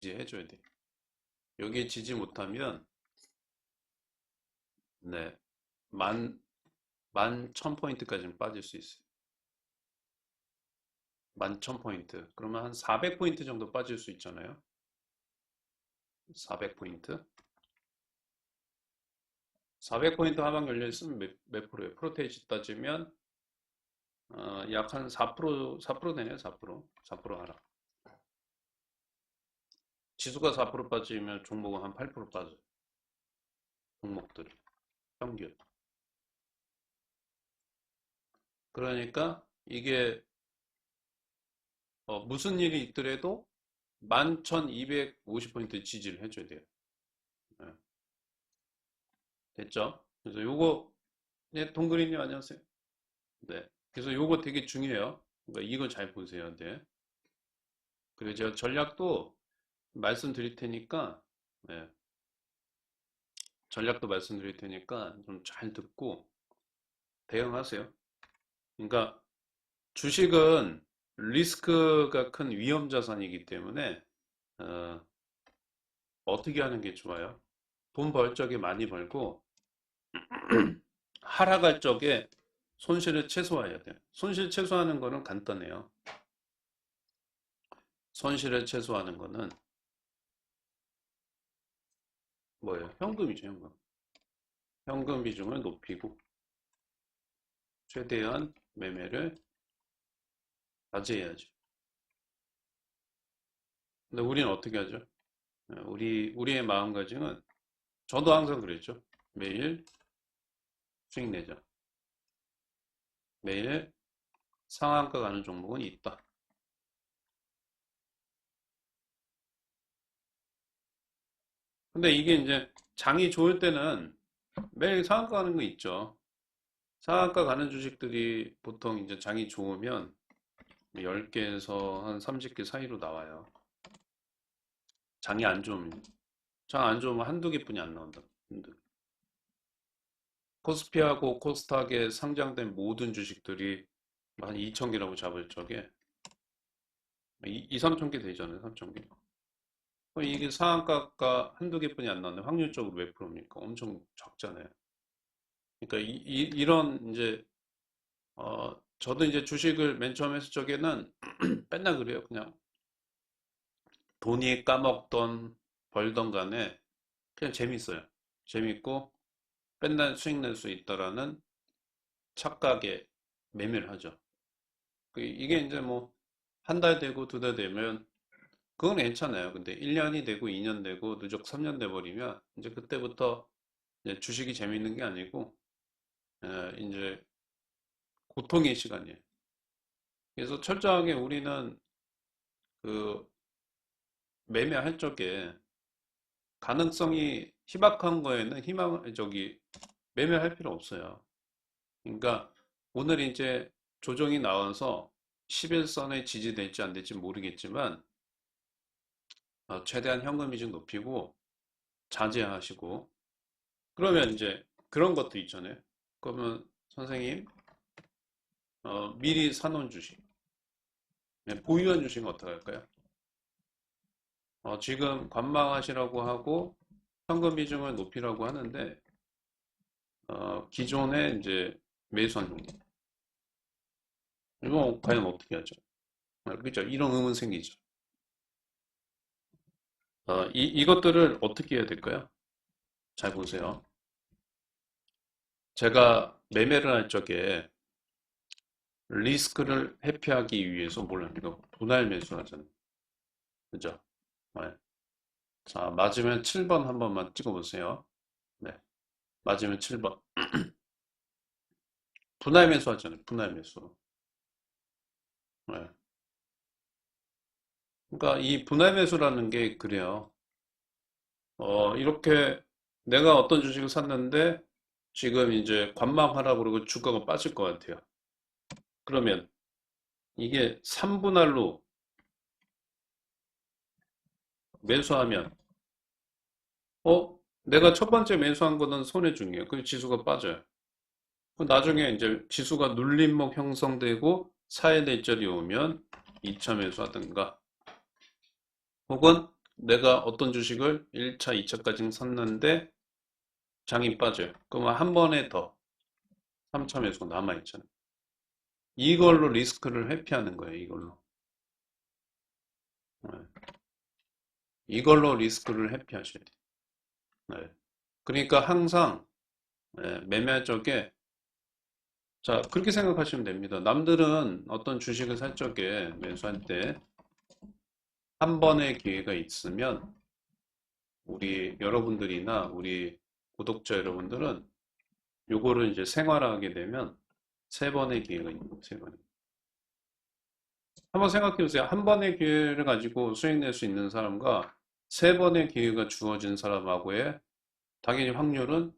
지지해줘야 돼. 여기에 지지 못하면, 네, 만, 11,000포인트까지는 빠질 수 있어요. 11,000포인트. 그러면 한 400포인트 정도 빠질 수 있잖아요. 400포인트. 400포인트 하방 열려있으면 몇 프로예요? 프로테이지 따지면, 약 한 4% 되네요. 4%. 4% 하락. 지수가 4% 빠지면 종목은 한 8% 빠져요. 종목들이. 평균. 그러니까 이게 무슨 일이 있더라도 11,250포인트 지지를 해줘야 돼요. 네. 됐죠? 그래서 요거, 네, 동그리님 안녕하세요. 네. 그래서 요거 되게 중요해요. 그러니까 이거 잘 보세요. 네. 그리고 제가 전략도 말씀드릴 테니까, 네. 전략도 말씀드릴 테니까 좀 잘 듣고 대응하세요. 그러니까 주식은 리스크가 큰 위험 자산이기 때문에 어, 어떻게 하는 게 좋아요? 돈 벌 적에 많이 벌고 하락할 적에 손실을 최소화해야 돼요. 손실 최소화하는 거는 간단해요. 손실을 최소화하는 거는 뭐예요? 현금이죠, 현금. 현금 비중을 높이고 최대한 매매를 자제해야죠. 근데 우리는 어떻게 하죠? 우리의 마음가짐은 저도 항상 그랬죠. 매일 수익 내자. 매일 상한가 가는 종목은 있다. 근데 이게 이제 장이 좋을 때는 매일 상한가 가는 거 있죠. 상한가 가는 주식들이 보통 이제 장이 좋으면 10개에서 한 30개 사이로 나와요. 장이 안 좋으면. 장 안 좋으면 한두 개뿐이 안 나온다. 코스피하고 코스닥에 상장된 모든 주식들이 한 2천 개라고 잡을 적에 3천 개 되잖아요. 3천 개. 그럼 이게 상한가가 한두 개뿐이 안 나오는데 확률적으로 몇 프로입니까? 엄청 적잖아요. 그러니까 런 이제 저도 이제 주식을 맨 처음 했을 적에는 맨날 그래요. 그냥 돈이 까먹던 벌던 간에 그냥 재밌어요. 재밌고 맨날 수익 낼 수 있다라는 착각에 매매를 하죠. 이게 이제 뭐 한 달 되고 두 달 되면 그건 괜찮아요. 근데 1년이 되고 2년 되고 누적 3년 돼 버리면 이제 그때부터 이제 주식이 재밌는 게 아니고 이제 고통의 시간이에요. 그래서 철저하게 우리는 그 매매할 적에 가능성이 희박한 거에는 매매할 필요 없어요. 그러니까 오늘 이제 조정이 나와서 11선에 지지될지 안 될지 모르겠지만 최대한 현금 비중 높이고 자제하시고 그러면 이제 그런 것도 있잖아요. 그러면 선생님 미리 사놓은 주식, 네, 보유한 주식은 어떻게 할까요? 지금 관망하시라고 하고 현금 비중을 높이라고 하는데 기존에 이제 매수한 종목 이거 과연 어떻게 하죠? 그죠? 이런 의문 생기죠. 이것들을 어떻게 해야 될까요? 잘 보세요. 제가 매매를 할 적에 리스크를 회피하기 위해서 뭘 합니까? 분할 매수하잖아요. 그죠? 네. 자, 맞으면 7번 한 번만 찍어보세요. 네. 맞으면 7번. 분할 매수 하잖아요. 분할 매수. 네. 그러니까 이 분할 매수라는 게 그래요. 이렇게 내가 어떤 주식을 샀는데 지금 이제 관망하라고 그러고 주가가 빠질 것 같아요. 그러면 이게 3분할로 매수하면 내가 첫 번째 매수한 거는 손해 중이에요. 그 지수가 빠져요. 나중에 이제 지수가 눌림목 형성되고 사해대절이 오면 2차 매수하든가 혹은 내가 어떤 주식을 1차, 2차까지 샀는데 장이 빠져요. 그러면 한 번에 더 3차 매수가 남아있잖아요. 이걸로 리스크를 회피하는 거예요, 이걸로. 네. 이걸로 리스크를 회피하셔야 돼요. 네. 그러니까 항상 매매할 적에 자, 그렇게 생각하시면 됩니다. 남들은 어떤 주식을 살 적에 매수할 때 한 번의 기회가 있으면 우리 여러분들이나 우리 구독자 여러분들은 요거를 이제 생활화하게 되면 세 번의 기회가 있는 거예요. 세 번. 한번 생각해 보세요. 한 번의 기회를 가지고 수익 낼 수 있는 사람과 세 번의 기회가 주어진 사람하고의 당연히 확률은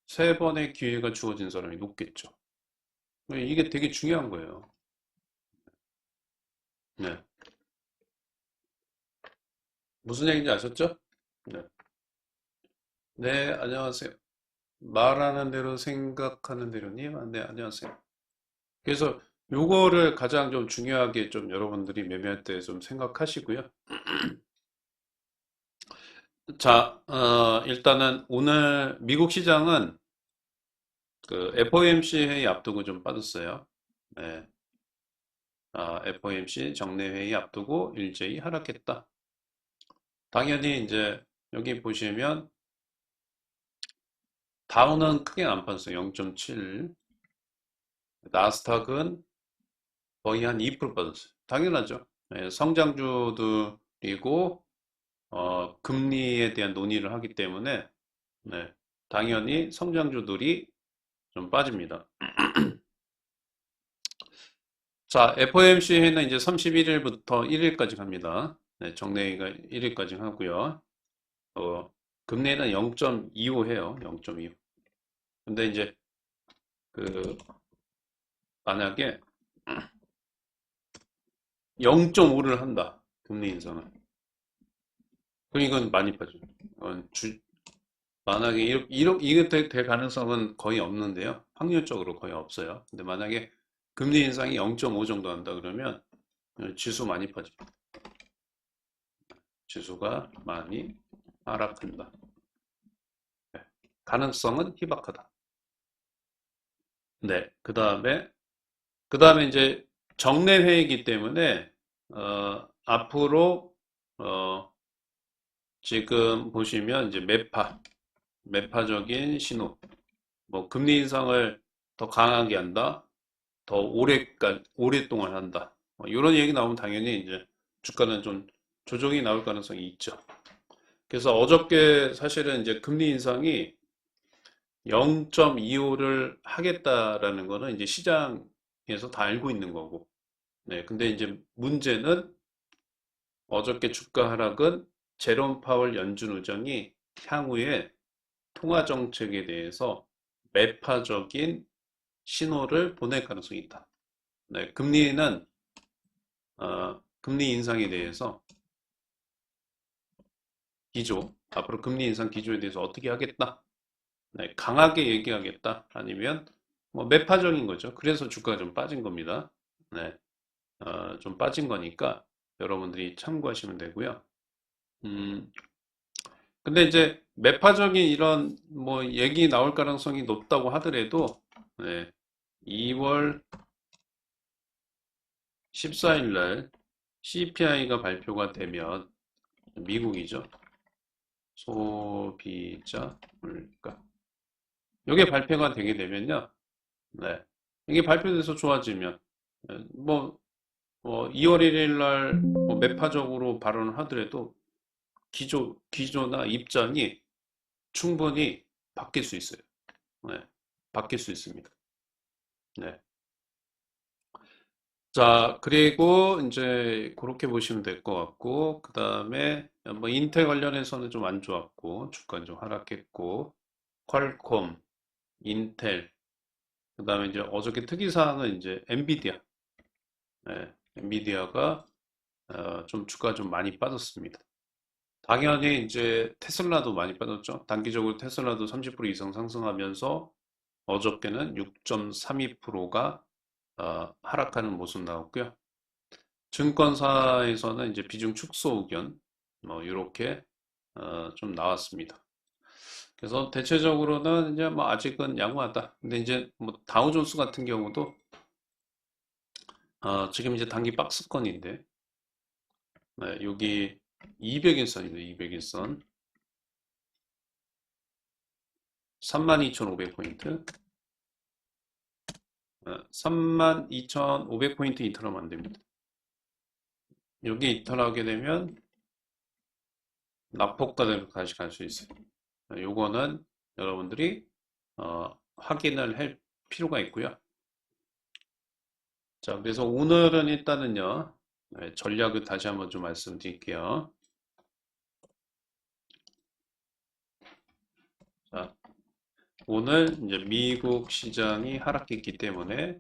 세 번의 기회가 주어진 사람이 높겠죠. 이게 되게 중요한 거예요. 네. 무슨 얘기인지 아셨죠? 네. 네, 안녕하세요. 말하는 대로 생각하는 대로님. 네, 안녕하세요. 그래서 요거를 가장 좀 중요하게 좀 여러분들이 매매할 때 좀 생각하시고요. 자, 일단은 오늘 미국 시장은 그 FOMC 회의 앞두고 좀 빠졌어요. 네. FOMC 정례 회의 앞두고 일제히 하락했다. 당연히 이제 여기 보시면 다우는 크게 안 빠졌어요. 0.7. 나스닥은 거의 한 2% 빠졌어요. 당연하죠. 네, 성장주들이고 금리에 대한 논의를 하기 때문에 네, 당연히 성장주들이 좀 빠집니다. 자, FOMC는 이제 31일부터 1일까지 갑니다. 네, 정례가 1일까지 하고요. 금리는 0.25 해요. 0.25. 근데 이제 그 만약에 0.5를 한다. 금리 인상을. 그럼 이건 많이 빠져요. 만약에 이게 될 가능성은 거의 없는데요. 확률적으로 거의 없어요. 근데 만약에 금리 인상이 0.5 정도 한다 그러면 지수 많이 빠집니다. 지수가 많이 하락한다. 네. 가능성은 희박하다. 네. 그 다음에 이제 정례 회의이기 때문에 앞으로 어, 지금 보시면 이제 매파적인 신호, 뭐 금리 인상을 더 강하게 한다, 더 오랫동안 한다. 이런 얘기 나오면 당연히 이제 주가는 좀 조정이 나올 가능성이 있죠. 그래서 어저께 사실은 이제 금리 인상이 0.25를 하겠다라는 거는 이제 시장에서 다 알고 있는 거고. 네, 근데 이제 문제는 어저께 주가 하락은 제롬 파월 연준 의장이 향후에 통화 정책에 대해서 매파적인 신호를 보낼 가능성이 있다. 네, 금리 인상에 대해서 앞으로 금리 인상 기조에 대해서 어떻게 하겠다. 네, 강하게 얘기하겠다. 아니면 뭐 매파적인 거죠. 그래서 주가가 좀 빠진 겁니다. 네, 좀 빠진 거니까 여러분들이 참고하시면 되고요. 음, 근데 이제 매파적인 이런 뭐 얘기 나올 가능성이 높다고 하더라도 네, 2월 14일 날 CPI가 발표가 되면 미국이죠. 소비자 물가. 이게 발표가 되게 되면요. 네. 이게 발표돼서 좋아지면 뭐 2월 1일 날뭐 매파적으로 발언을 하더라도 기조나 입장이 충분히 바뀔 수 있어요. 네. 바뀔 수 있습니다. 네. 자, 그리고 이제 그렇게 보시면 될 것 같고, 그 다음에 뭐 인텔 관련해서는 좀 안 좋았고, 주가 좀 하락했고, 퀄콤, 인텔, 그 다음에 이제 어저께 특이사항은 이제 엔비디아, 네, 엔비디아가 좀 주가 좀 많이 빠졌습니다. 당연히 이제 테슬라도 많이 빠졌죠. 단기적으로 테슬라도 30% 이상 상승하면서 어저께는 6.32%가 하락하는 모습 나왔고요. 증권사에서는 이제 비중 축소 의견, 뭐 이렇게 좀 나왔습니다. 그래서 대체적으로는 이제 뭐 아직은 양호하다. 근데 이제 뭐 다우존스 같은 경우도 지금 이제 단기 박스권인데 네, 여기 200일선입니다. 200일선 32,500포인트 32,500포인트 이탈하면 안 됩니다. 여기 이탈하게 되면 낙폭과대로 다시 갈 수 있어요. 요거는 여러분들이 확인을 할 필요가 있고요. 자, 그래서 오늘은 일단은요, 네, 전략을 다시 한번 좀 말씀드릴게요. 자, 오늘 이제 미국 시장이 하락했기 때문에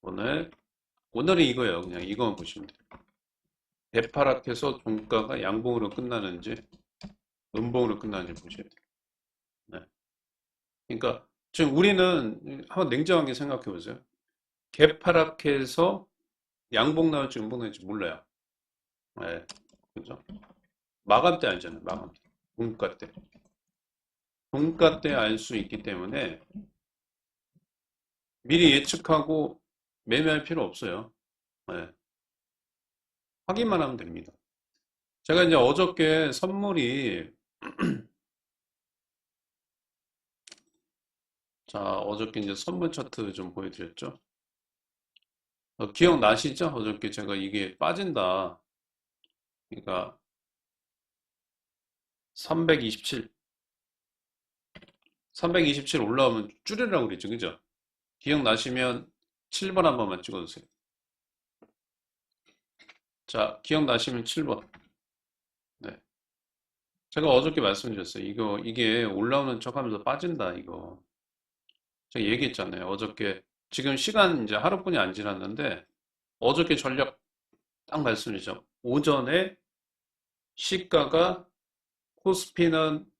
오늘은 이거예요. 그냥 이거만 보시면 돼요. 대파락해서 종가가 양봉으로 끝나는지 음봉으로 끝나는지 보셔야 돼요. 네. 그러니까 지금 우리는 한번 냉정하게 생각해 보세요. 개파락해서 양봉 나올지 음봉 나올지 몰라요. 네. 그죠? 마감 때 알잖아요. 마감 때. 종가 때. 종가 때 알 수 있기 때문에 미리 예측하고 매매할 필요 없어요. 네. 확인만 하면 됩니다. 제가 이제 어저께 선물이 자, 어저께 이제 선물 차트 좀 보여드렸죠. 기억나시죠? 어저께 제가 이게 빠진다. 그러니까 327, 327 올라오면 줄이라고 그랬죠. 그죠? 기억나시면 7번 한 번만 찍어주세요. 자, 기억나시면 7번. 네. 제가 어저께 말씀드렸어요. 이게 올라오는 척 하면서 빠진다, 이거. 제가 얘기했잖아요. 어저께. 지금 시간 이제 하루뿐이 안 지났는데, 어저께 전략 딱 말씀드리죠. 오전에 시가가 코스피는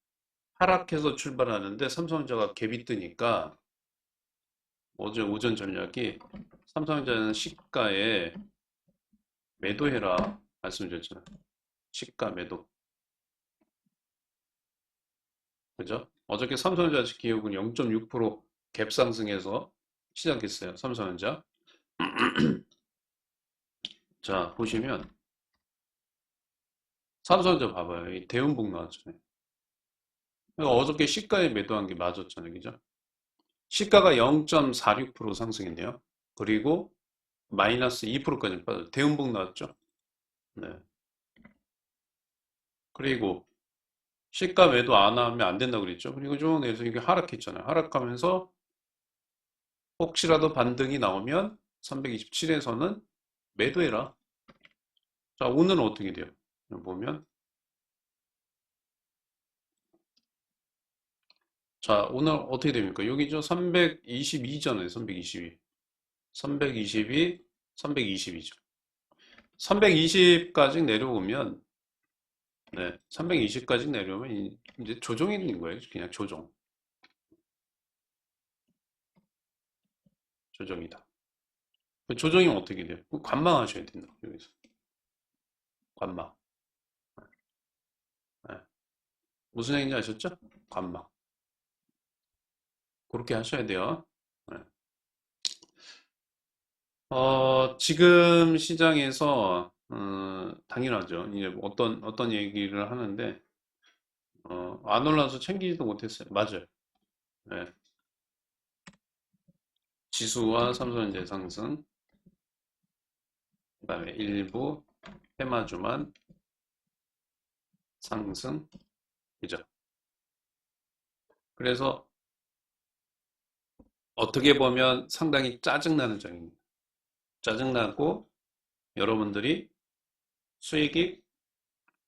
하락해서 출발하는데 삼성전자가 갭이 뜨니까 어제 오전 전략이 삼성전자는 시가에 매도해라 말씀드렸잖아요. 시가 매도. 그죠? 어저께 삼성전자 기업은 0.6%갭 상승해서 시작했어요. 삼성전자. 자, 보시면 삼성전자 봐봐요. 이 대운봉 나왔잖아요. 그러니까 어저께 시가에 매도한 게 맞았잖아요. 그죠? 시가가 0.46% 상승했네요. 그리고 마이너스 2%까지 빠졌어요. 대운봉 나왔죠? 네. 그리고 시가 매도 안 하면 안 된다고 그랬죠. 그리고 쭉 내서 이게 하락했잖아요. 하락하면서 혹시라도 반등이 나오면 327에서는 매도해라. 자, 오늘은 어떻게 돼요? 보면 자, 오늘 어떻게 됩니까? 여기죠. 322잖아요. 322. 322, 322죠. 320까지 내려오면 네, 320까지 내려오면 이제 조정이 있는 거예요. 그냥 조정. 조정이다. 그 조정이 어떻게 돼요? 관망하셔야 된다. 여기서. 관망. 네. 무슨 얘기인지 아셨죠? 관망. 그렇게 하셔야 돼요. 네. 지금 시장에서 당연하죠. 이제 어떤 얘기를 하는데 안 올라서 챙기지도 못했어요. 맞아요. 네. 지수와 삼성전자 상승, 그다음에 일부 테마주만 상승, 그죠? 그래서 어떻게 보면 상당히 짜증나는 장입니다. 짜증나고 여러분들이 수익이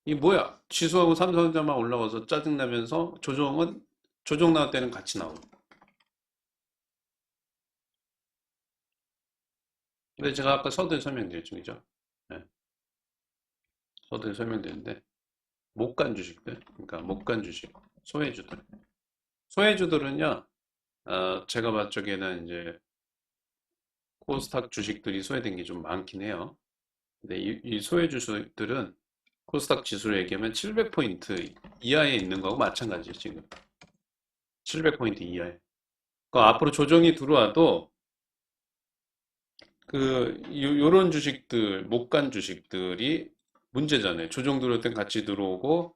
이 뭐야? 지수하고 삼성전자만 올라가서 짜증나면서 조정 나올 때는 같이 나오고. 근데 제가 아까 서두에 설명드렸죠, 그죠? 네, 서두에 설명드렸는데 못 간 주식들, 그러니까 못 간 주식, 소외주들. 소외주들은요, 제가 봤 적에는 이제 코스닥 주식들이 소외된 게 좀 많긴 해요. 근데 이 소외주들은 코스닥 지수를 얘기하면 700포인트 이하에 있는 거하고 마찬가지예요, 지금. 700포인트 이하에. 그 앞으로 조정이 들어와도 요런 주식들, 못 간 주식들이 문제잖아요. 조정 들어올 땐 같이 들어오고,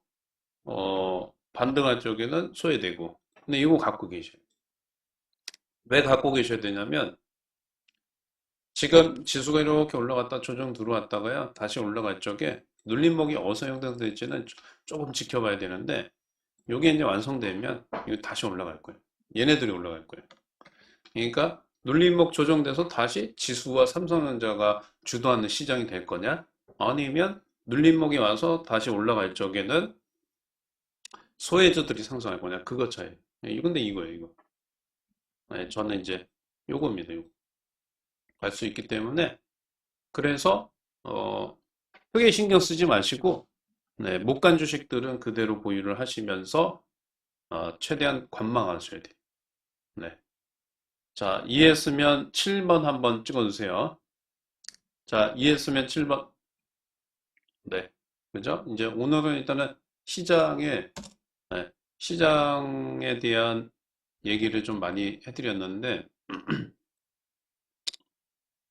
반등할 쪽에는 소외되고. 근데 이거 갖고 계셔요. 왜 갖고 계셔야 되냐면, 지금 지수가 이렇게 올라갔다 조정 들어왔다가요, 다시 올라갈 적에 눌림목이 어디서 형성될지는 조금 지켜봐야 되는데, 요게 이제 완성되면 이거 다시 올라갈 거예요. 얘네들이 올라갈 거예요. 그러니까 눌림목 조정돼서 다시 지수와 삼성전자가 주도하는 시장이 될 거냐? 아니면 눌림목이 와서 다시 올라갈 적에는 소외주들이 상승할 거냐? 그거 차이. 근데 이거예요, 이거. 네, 저는 이제 요겁니다, 요거. 갈 수 있기 때문에 그래서 크게 신경 쓰지 마시고 네, 못 간 주식들은 그대로 보유를 하시면서 최대한 관망하셔야 돼요. 네. 자, 이해했으면 7번 한번 찍어주세요. 자, 이해했으면 7번. 네. 그죠? 이제 오늘은 일단은 시장에, 네, 시장에 대한 얘기를 좀 많이 해드렸는데,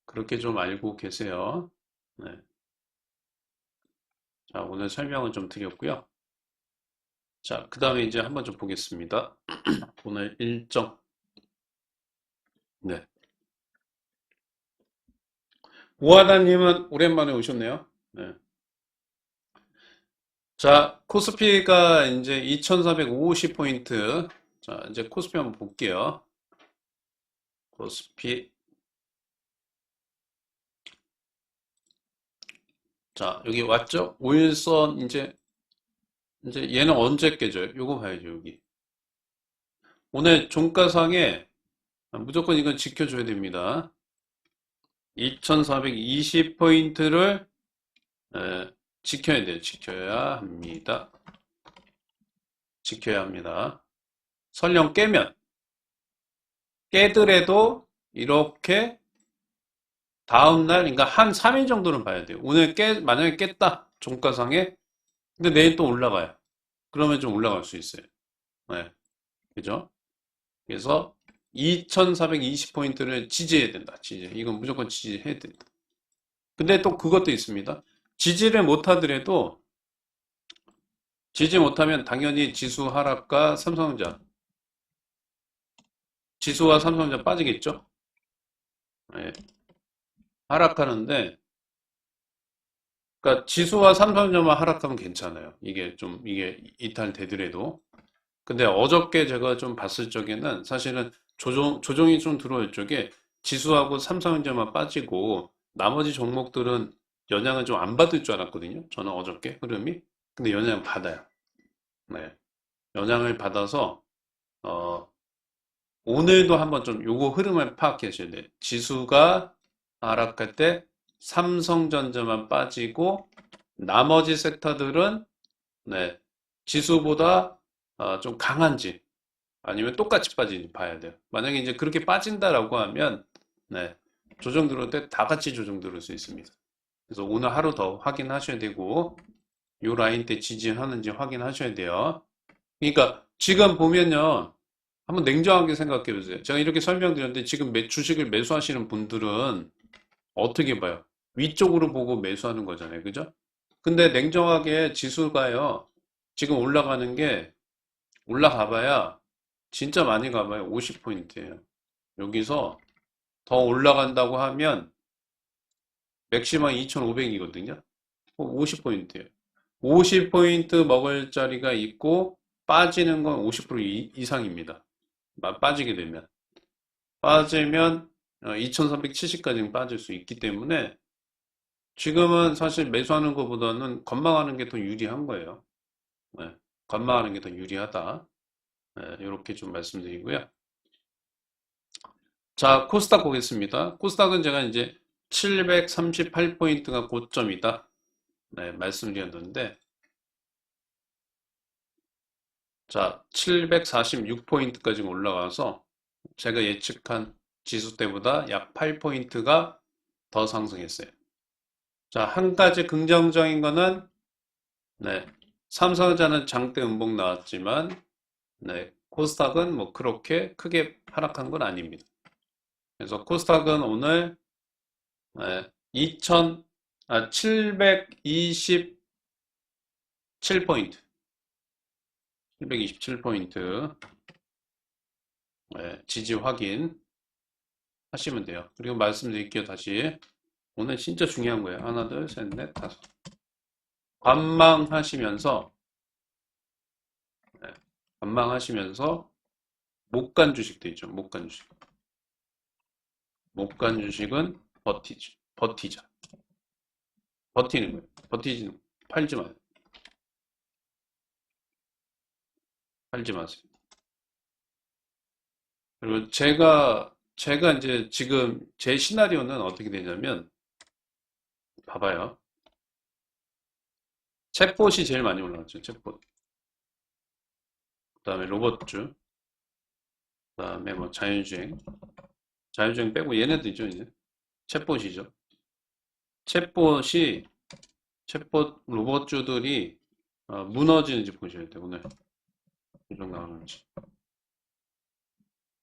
그렇게 좀 알고 계세요. 네. 자, 오늘 설명은 좀 드렸고요. 자, 그 다음에 이제 한번 좀 보겠습니다. 오늘 일정. 네. 오하다님은 오랜만에 오셨네요. 네. 자, 코스피가 이제 2450포인트. 자, 이제 코스피 한번 볼게요. 코스피. 자, 여기 왔죠? 5일선 이제 얘는 언제 깨져요? 요거 봐야죠, 여기. 오늘 종가상에 무조건 이건 지켜줘야 됩니다. 2420포인트를 지켜야 돼요. 지켜야 합니다. 지켜야 합니다. 설령 깨더라도 이렇게 다음날, 그러니까 한 3일 정도는 봐야 돼요. 오늘 만약에 깼다. 종가상에. 근데 내일 또 올라가요. 그러면 좀 올라갈 수 있어요. 네. 그죠? 그래서 2420포인트를 지지해야 된다. 지지. 이건 무조건 지지해야 된다. 근데 또 그것도 있습니다. 지지를 못하더라도 지지 못하면 당연히 지수와 삼성전자 빠지겠죠? 네. 하락하는데 그러니까 지수와 삼성전자만 하락하면 괜찮아요. 이게 이탈되더라도. 근데 어저께 제가 좀 봤을 적에는 사실은 조정이 좀 들어올 적에 지수하고 삼성전자만 빠지고 나머지 종목들은 영향을 좀 안 받을 줄 알았거든요. 저는 어저께 흐름이. 근데 영향을 받아요. 네. 영향을 받아서 어, 오늘도 한번 좀 요거 흐름을 파악하셔야 돼요. 지수가 하락할 때 삼성전자만 빠지고 나머지 섹터들은 네, 지수보다 좀 강한지 아니면 똑같이 빠지는지 봐야 돼요. 만약에 이제 그렇게 빠진다라고 하면 네, 조정 들어올 때 다 같이 조정 들어올 수 있습니다. 그래서 오늘 하루 더 확인하셔야 되고 요 라인 때 지지하는지 확인하셔야 돼요. 그러니까 지금 보면요. 한번 냉정하게 생각해 보세요. 제가 이렇게 설명드렸는데 지금 주식을 매수하시는 분들은 어떻게 봐요? 위쪽으로 보고 매수하는 거잖아요. 그죠? 근데 냉정하게 지수가요. 지금 올라가는 게 올라가 봐야 진짜 많이 가봐요. 50포인트예요. 여기서 더 올라간다고 하면 맥시멈 2,500이거든요. 50포인트예요. 50포인트 먹을 자리가 있고 빠지는 건 50% 이상입니다. 빠지게 되면. 빠지면 2370까지는 빠질 수 있기 때문에 지금은 사실 매수하는 것보다는 건망하는 게 더 유리한 거예요. 네, 건망하는 게 더 유리하다. 네, 이렇게 좀 말씀드리고요. 자, 코스닥 보겠습니다. 코스닥은 제가 이제 738포인트가 고점이다. 네, 말씀드렸는데, 자, 746포인트까지 올라가서 제가 예측한 지수 때보다 약 8포인트가 더 상승했어요. 자, 한 가지 긍정적인 거는 네. 삼성전자는 장대 음봉 나왔지만, 네. 코스닥은 뭐 그렇게 크게 하락한 건 아닙니다. 그래서 코스닥은 오늘 네, 727포인트, 727포인트 지지 확인 하시면 돼요. 그리고 말씀드릴게요, 다시. 오늘 진짜 중요한 거예요. 하나, 둘, 셋, 넷, 다섯. 관망하시면서, 네, 관망하시면서 못 간 주식도 있죠. 못 간 주식. 못 간 주식은 버티자. 버티는 거예요. 팔지 마요. 팔지 마세요. 그리고 제가 이제 지금 제 시나리오는 어떻게 되냐면, 봐봐요. 챗봇이 제일 많이 올라갔죠. 챗봇. 그다음에 로봇주. 그다음에 뭐 자율주행. 자율주행 빼고 얘네도 있죠, 이제. 챗봇이죠. 챗봇이 챗봇 로봇주들이 무너지는지 보셔야 돼요. 오늘 조정 나오는지.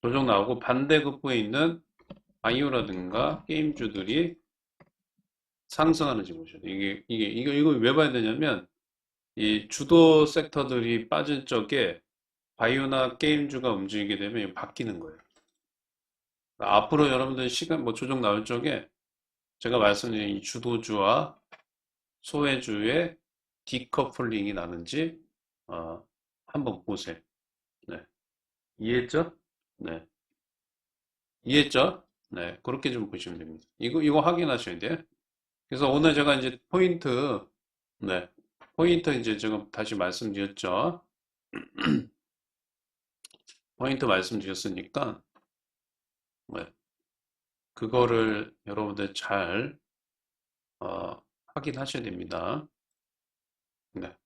조정 나오고 반대급부에 있는 바이오라든가 게임주들이 상승하는지 보셔야 돼요. 이걸 왜 봐야 되냐면 이 주도 섹터들이 빠진 쪽에 바이오나 게임주가 움직이게 되면 이거 바뀌는 거예요. 앞으로 여러분들 시간 뭐 조정 나올 적에 제가 말씀드린 이 주도주와 소외주의 디커플링이 나는지 한번 보세요. 네. 이해했죠? 네. 이해했죠? 네. 그렇게 좀 보시면 됩니다. 이거 확인하셔야 돼요. 그래서 오늘 제가 이제 네. 포인트 이제 지금 다시 말씀드렸죠. 포인트 말씀드렸으니까, 네. 그거를 여러분들 잘, 확인하셔야 됩니다. 네.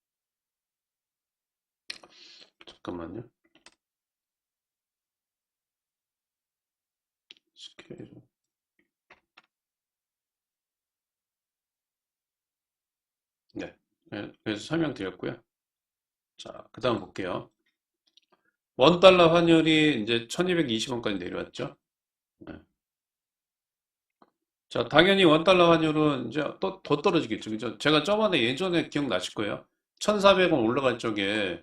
잠깐만요. 스케일. 네. 네, 그래서 설명드렸고요. 자, 그 다음 볼게요. 원 달러 환율이 이제 1220원까지 내려왔죠. 네. 자, 당연히 원 달러 환율은 이제 또 더 떨어지겠죠. 그죠? 제가 저번에 예전에 기억나실 거예요. 1400원 올라갈 적에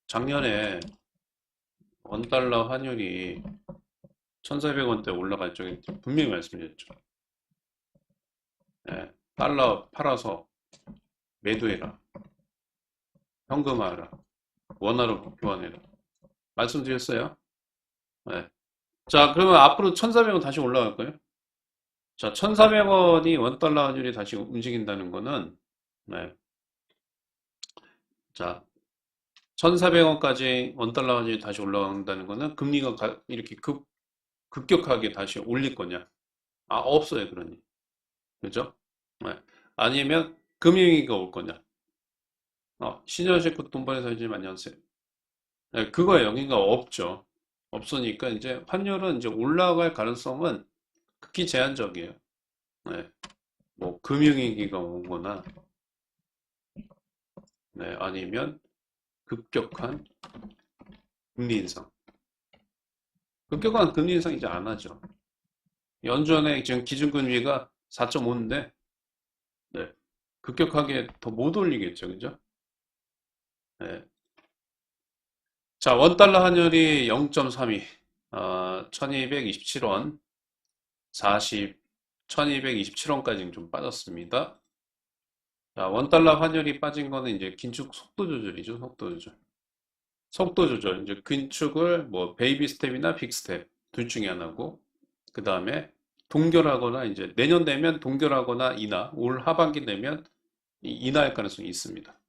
작년에 원 달러 환율이 1400원대 올라갈 적에 분명히 말씀드렸죠. 네. 달러 팔아서 매도해라. 현금화하라. 원화로 교환해라. 말씀드렸어요. 네. 자, 그러면 앞으로 1400원 다시 올라갈 거예요? 자, 1,400원이 원달러 환율이 다시 움직인다는 거는, 네. 자, 1,400원까지 원달러 환율이 다시 올라간다는 거는 금리가 이렇게 급격하게 다시 올릴 거냐? 아, 없어요, 그러니. 그죠? 네. 아니면 금융위기가 올 거냐? 신여식 돈 벌어서 이제 많이 하세요. 네, 그거에 여기가 없죠. 없으니까 이제 환율은 이제 올라갈 가능성은 극히 제한적이에요. 네. 뭐 금융위기가 오거나, 네, 아니면 급격한 금리 인상. 급격한 금리 인상 이제 안 하죠. 연준의 지금 기준금리가 4.5인데, 네. 급격하게 더 못 올리겠죠. 그죠? 네. 자, 원달러 환율이 0.32, 1227원, 40, 1227원까지 좀 빠졌습니다. 자, 원달러 환율이 빠진 거는 이제 긴축 속도 조절이죠. 속도 조절. 속도 조절. 이제 긴축을 뭐 베이비 스텝이나 빅 스텝 둘 중에 하나고, 그 다음에 동결하거나 이제 내년 되면 동결하거나 인하, 올 하반기 되면 인하할 가능성이 있습니다.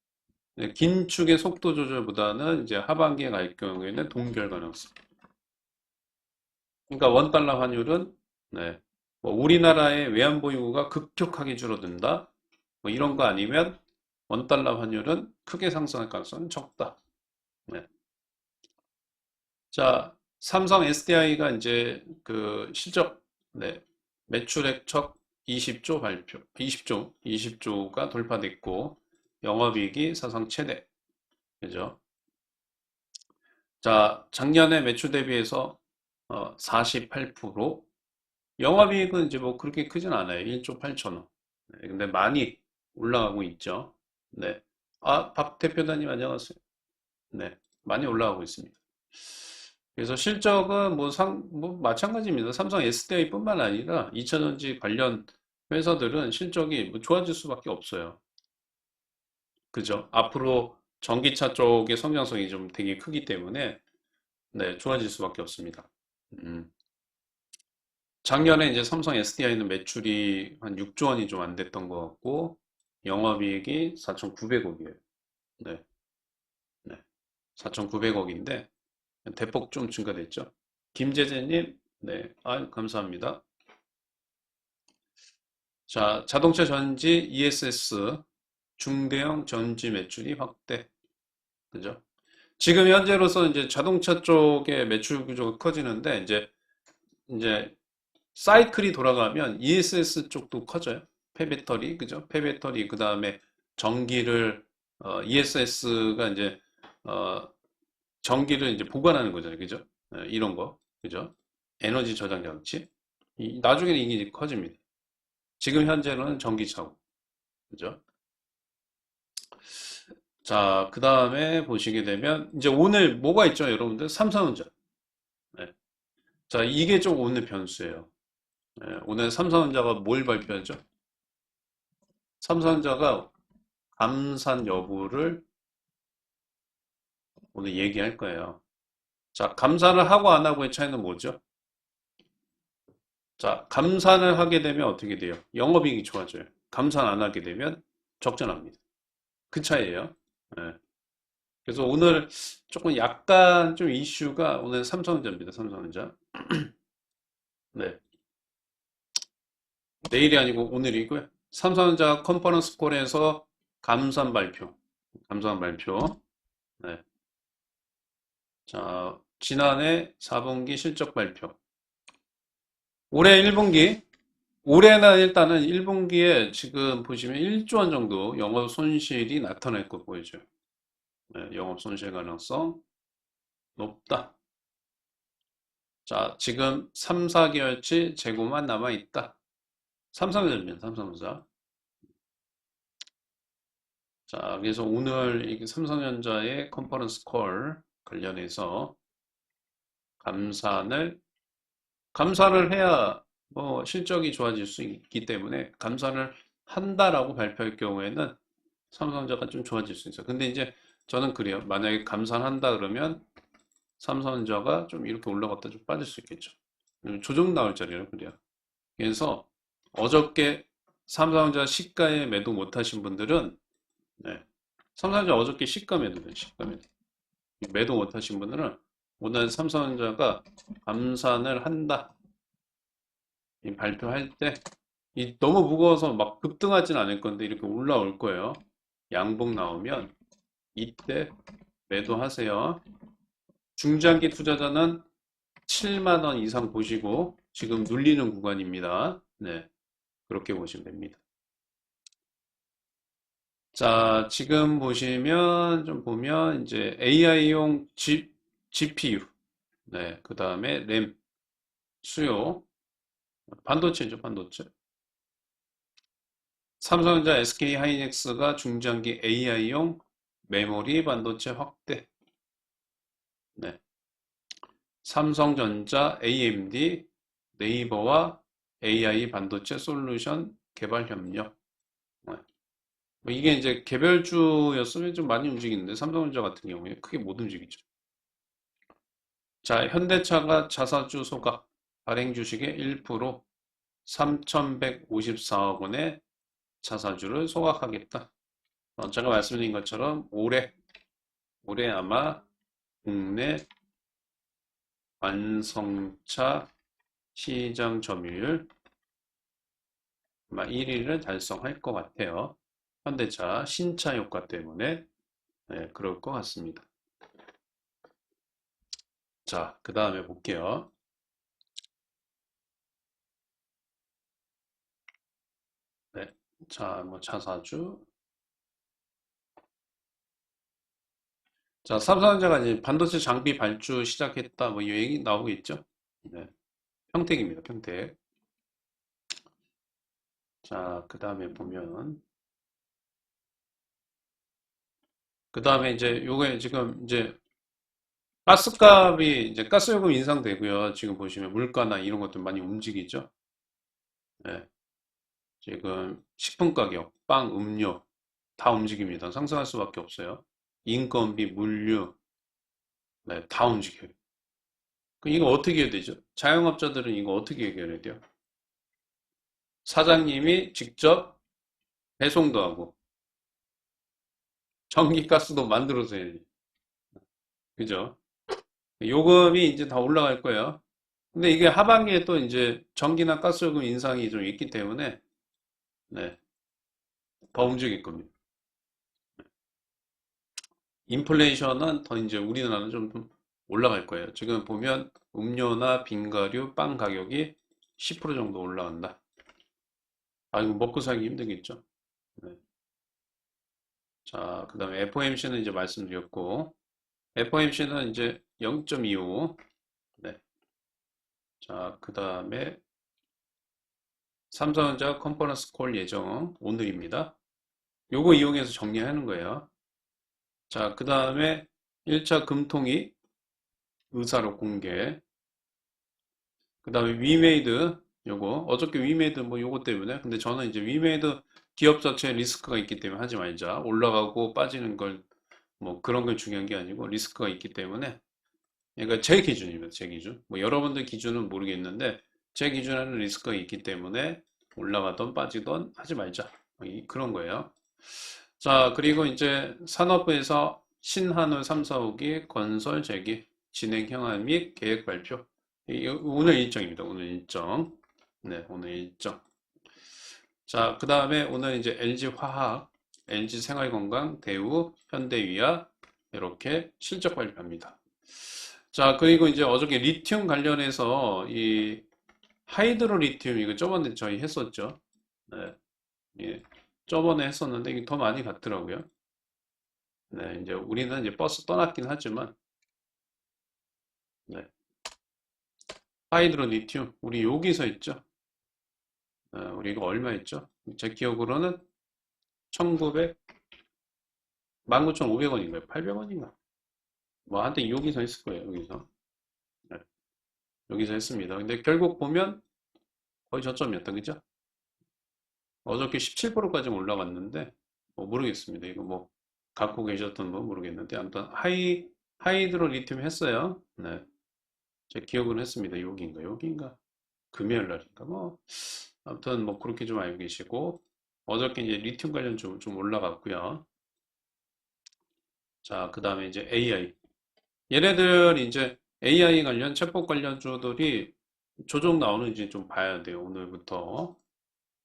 네, 긴축의 속도 조절보다는 이제 하반기에 갈 경우에는 동결 가능성. 그러니까 원 달러 환율은 네, 뭐 우리나라의 외환 보유고가 급격하게 줄어든다. 뭐 이런 거 아니면 원 달러 환율은 크게 상승할 가능성은 적다. 네. 자, 삼성 SDI가 이제 그 실적 네, 매출액 첫 20조 발표, 20조가 돌파됐고 영업이익이 사상 최대. 그죠? 자, 작년에 매출 대비해서 48%. 영업이익은 이제 뭐 그렇게 크진 않아요. 1조 8천억. 네, 근데 많이 올라가고 있죠. 네. 아, 박 대표단님 안녕하세요. 네. 많이 올라가고 있습니다. 그래서 실적은 뭐 마찬가지입니다. 삼성 SDI뿐만 아니라 2차전지 관련 회사들은 실적이 뭐 좋아질 수밖에 없어요. 그죠? 앞으로 전기차 쪽의 성장성이 좀 되게 크기 때문에 네, 좋아질 수밖에 없습니다. 음. 작년에 이제 삼성 SDI는 매출이 한 6조 원이 좀 안 됐던 것 같고 영업이익이 4,900억이에요. 네, 네. 4,900억인데 대폭 좀 증가됐죠. 김재재님, 네, 아, 감사합니다. 자, 자동차 전지 ESS 중대형 전지 매출이 확대. 그죠? 지금 현재로서 이제 자동차 쪽의 매출 구조가 커지는데 이제 사이클이 돌아가면 ESS 쪽도 커져요. 폐배터리, 그죠? 폐배터리, 그 다음에 전기를, ESS가 이제, 어, 전기를 이제 보관하는 거잖아요. 그죠? 이런 거. 그죠? 에너지 저장 장치. 나중에는 이게 커집니다. 지금 현재는 전기차고. 그죠? 자, 그 다음에 보시게 되면, 이제 오늘 뭐가 있죠, 여러분들? 삼성전자. 네. 자, 이게 좀 오늘 변수예요. 네, 오늘 삼성전자가 뭘 발표하죠? 삼성전자가 감산 여부를 오늘 얘기할 거예요. 자, 감산을 하고 안 하고의 차이는 뭐죠? 자, 감산을 하게 되면 어떻게 돼요? 영업이익이 좋아져요. 감산 안 하게 되면 적자납니다. 그 차이예요. 네. 그래서 오늘 조금 약간 좀 이슈가 오늘 삼성전자입니다. 삼성전자. 네. 내일이 아니고 오늘이고요. 삼성전자 컨퍼런스 콜에서 감산 발표. 감산 발표. 네. 자, 지난해 4분기 실적 발표. 올해 1분기, 올해는 일단은 1분기에 지금 보시면 1조 원 정도 영업 손실이 나타날 거 보여줘요. 네, 영업 손실 가능성 높다. 자, 지금 3, 4개월치 재고만 남아 있다. 삼성전자입니다. 삼성전자. 자, 그래서 오늘 이 삼성전자의 컨퍼런스 콜 관련해서 감산을 감산을 해야 뭐 실적이 좋아질 수 있기 때문에 감산을 한다라고 발표할 경우에는 삼성전자가 좀 좋아질 수 있어요. 근데 이제 저는 그래요. 만약에 감산한다 그러면 삼성전자가 좀 이렇게 올라갔다 좀 빠질 수 있겠죠. 조정 나올 자리라 그래요. 그래서 어저께 삼성전자 시가에 매도 못 하신 분들은 네, 삼성전자 어저께 시가 매도돼요. 시가 매도. 매도 못 하신 분들은 오늘 삼성전자가 감산을 한다. 이 발표할 때 너무 무거워서 막 급등하진 않을 건데 이렇게 올라올 거예요. 양봉 나오면 이때 매도하세요. 중장기 투자자는 7만 원 이상 보시고 지금 눌리는 구간입니다. 네, 그렇게 보시면 됩니다. 자, 지금 보시면 좀 보면 이제 AI용 GPU, 네, 그 다음에 램 수요, 반도체죠, 반도체. 삼성전자, SK하이닉스가 중장기 AI용 메모리 반도체 확대. 네. 삼성전자, AMD, 네이버와 AI 반도체 솔루션 개발 협력. 네. 뭐 이게 이제 개별주였으면 좀 많이 움직이는데 삼성전자 같은 경우에 크게 못 움직이죠. 자, 현대차가 자사주 소각, 발행 주식의 1% 3,154억 원의 자사주를 소각하겠다. 제가 말씀드린 것처럼 올해 아마 국내 완성차 시장 점유율 아마 1위를 달성할 것 같아요. 현대차 신차 효과 때문에 네, 그럴 것 같습니다. 자, 그 다음에 볼게요. 네, 자, 뭐 자사주 자, 삼성전자가 이제 반도체 장비 발주 시작했다. 뭐, 이 얘기 나오고 있죠. 네. 평택입니다. 평택. 자, 그 다음에 보면, 그 다음에 이제 요게 지금 이제 가스값이 이제 가스요금 인상되고요. 지금 보시면 물가나 이런 것들 많이 움직이죠. 네. 지금 식품 가격, 빵, 음료 다 움직입니다. 상승할 수밖에 없어요. 인건비, 물류, 네, 다 움직여요. 그럼 이거 어떻게 해야 되죠? 자영업자들은 이거 어떻게 해결해야 돼요? 사장님이 직접 배송도 하고 전기가스도 만들어서 해야지. 그죠? 요금이 이제 다 올라갈 거예요. 근데 이게 하반기에 또 이제 전기나 가스요금 인상이 좀 있기 때문에 네, 더 움직일 겁니다. 인플레이션은 더 이제 우리나라는 좀 올라갈 거예요. 지금 보면 음료나 빙가류, 빵 가격이 10% 정도 올라간다. 아, 이거 먹고 살기 힘들겠죠? 네. 자, 그 다음에 FOMC는 이제 말씀드렸고, FOMC는 이제 0.25. 네. 자, 그 다음에 삼성전자 컨퍼런스 콜 예정 오늘입니다. 요거 이용해서 정리하는 거예요. 자, 그 다음에 1차 금통위 의사록 공개. 그 다음에 위메이드 요거 어저께 위메이드 뭐 요거 때문에 근데 저는 이제 위메이드 기업 자체에 리스크가 있기 때문에 하지 말자. 올라가고 빠지는 걸 뭐 그런 걸 중요한 게 아니고 리스크가 있기 때문에 그러니까 제 기준입니다. 제 기준. 뭐 여러분들 기준은 모르겠는데 제 기준에는 리스크가 있기 때문에 올라가던 빠지던 하지 말자. 그런 거예요. 자, 그리고 이제 산업부에서 신한울 3, 4호기 건설 재개 진행 현안 및 계획 발표. 오늘 일정입니다. 오늘 일정. 네, 오늘 일정. 자, 그 다음에 오늘 이제 LG화학, LG생활건강, 대우, 현대위아 이렇게 실적 발표합니다. 자, 그리고 이제 어저께 리튬 관련해서 이 하이드로 리튬 이거 저번에 저희 했었죠. 네, 예. 저번에 했었는데 이게 더 많이 갔더라고요. 네, 이제 우리는 이제 버스 떠났긴 하지만 네. 하이드로 리튬 우리 여기서 있죠. 우리 이거 얼마 했죠? 제 기억으로는 1900 19,500원인가요? 800원인가? 뭐 한때 여기서 했을 거예요. 여기서. 네, 여기서 했습니다. 근데 결국 보면 거의 저점이었다. 그죠? 어저께 17%까지 올라갔는데 뭐 모르겠습니다. 이거 뭐 갖고 계셨던 분 모르겠는데 아무튼 하이드로 리튬 했어요. 네. 제 기억은 했습니다. 여기인가? 여기인가? 금요일 날인가? 뭐 아무튼 뭐 그렇게 좀 알고 계시고 어저께 이제 리튬 관련 좀 올라갔고요. 자, 그 다음에 이제 AI. 얘네들 이제 AI 관련 챗봇 관련주들이 조정 나오는지 좀 봐야 돼요. 오늘부터.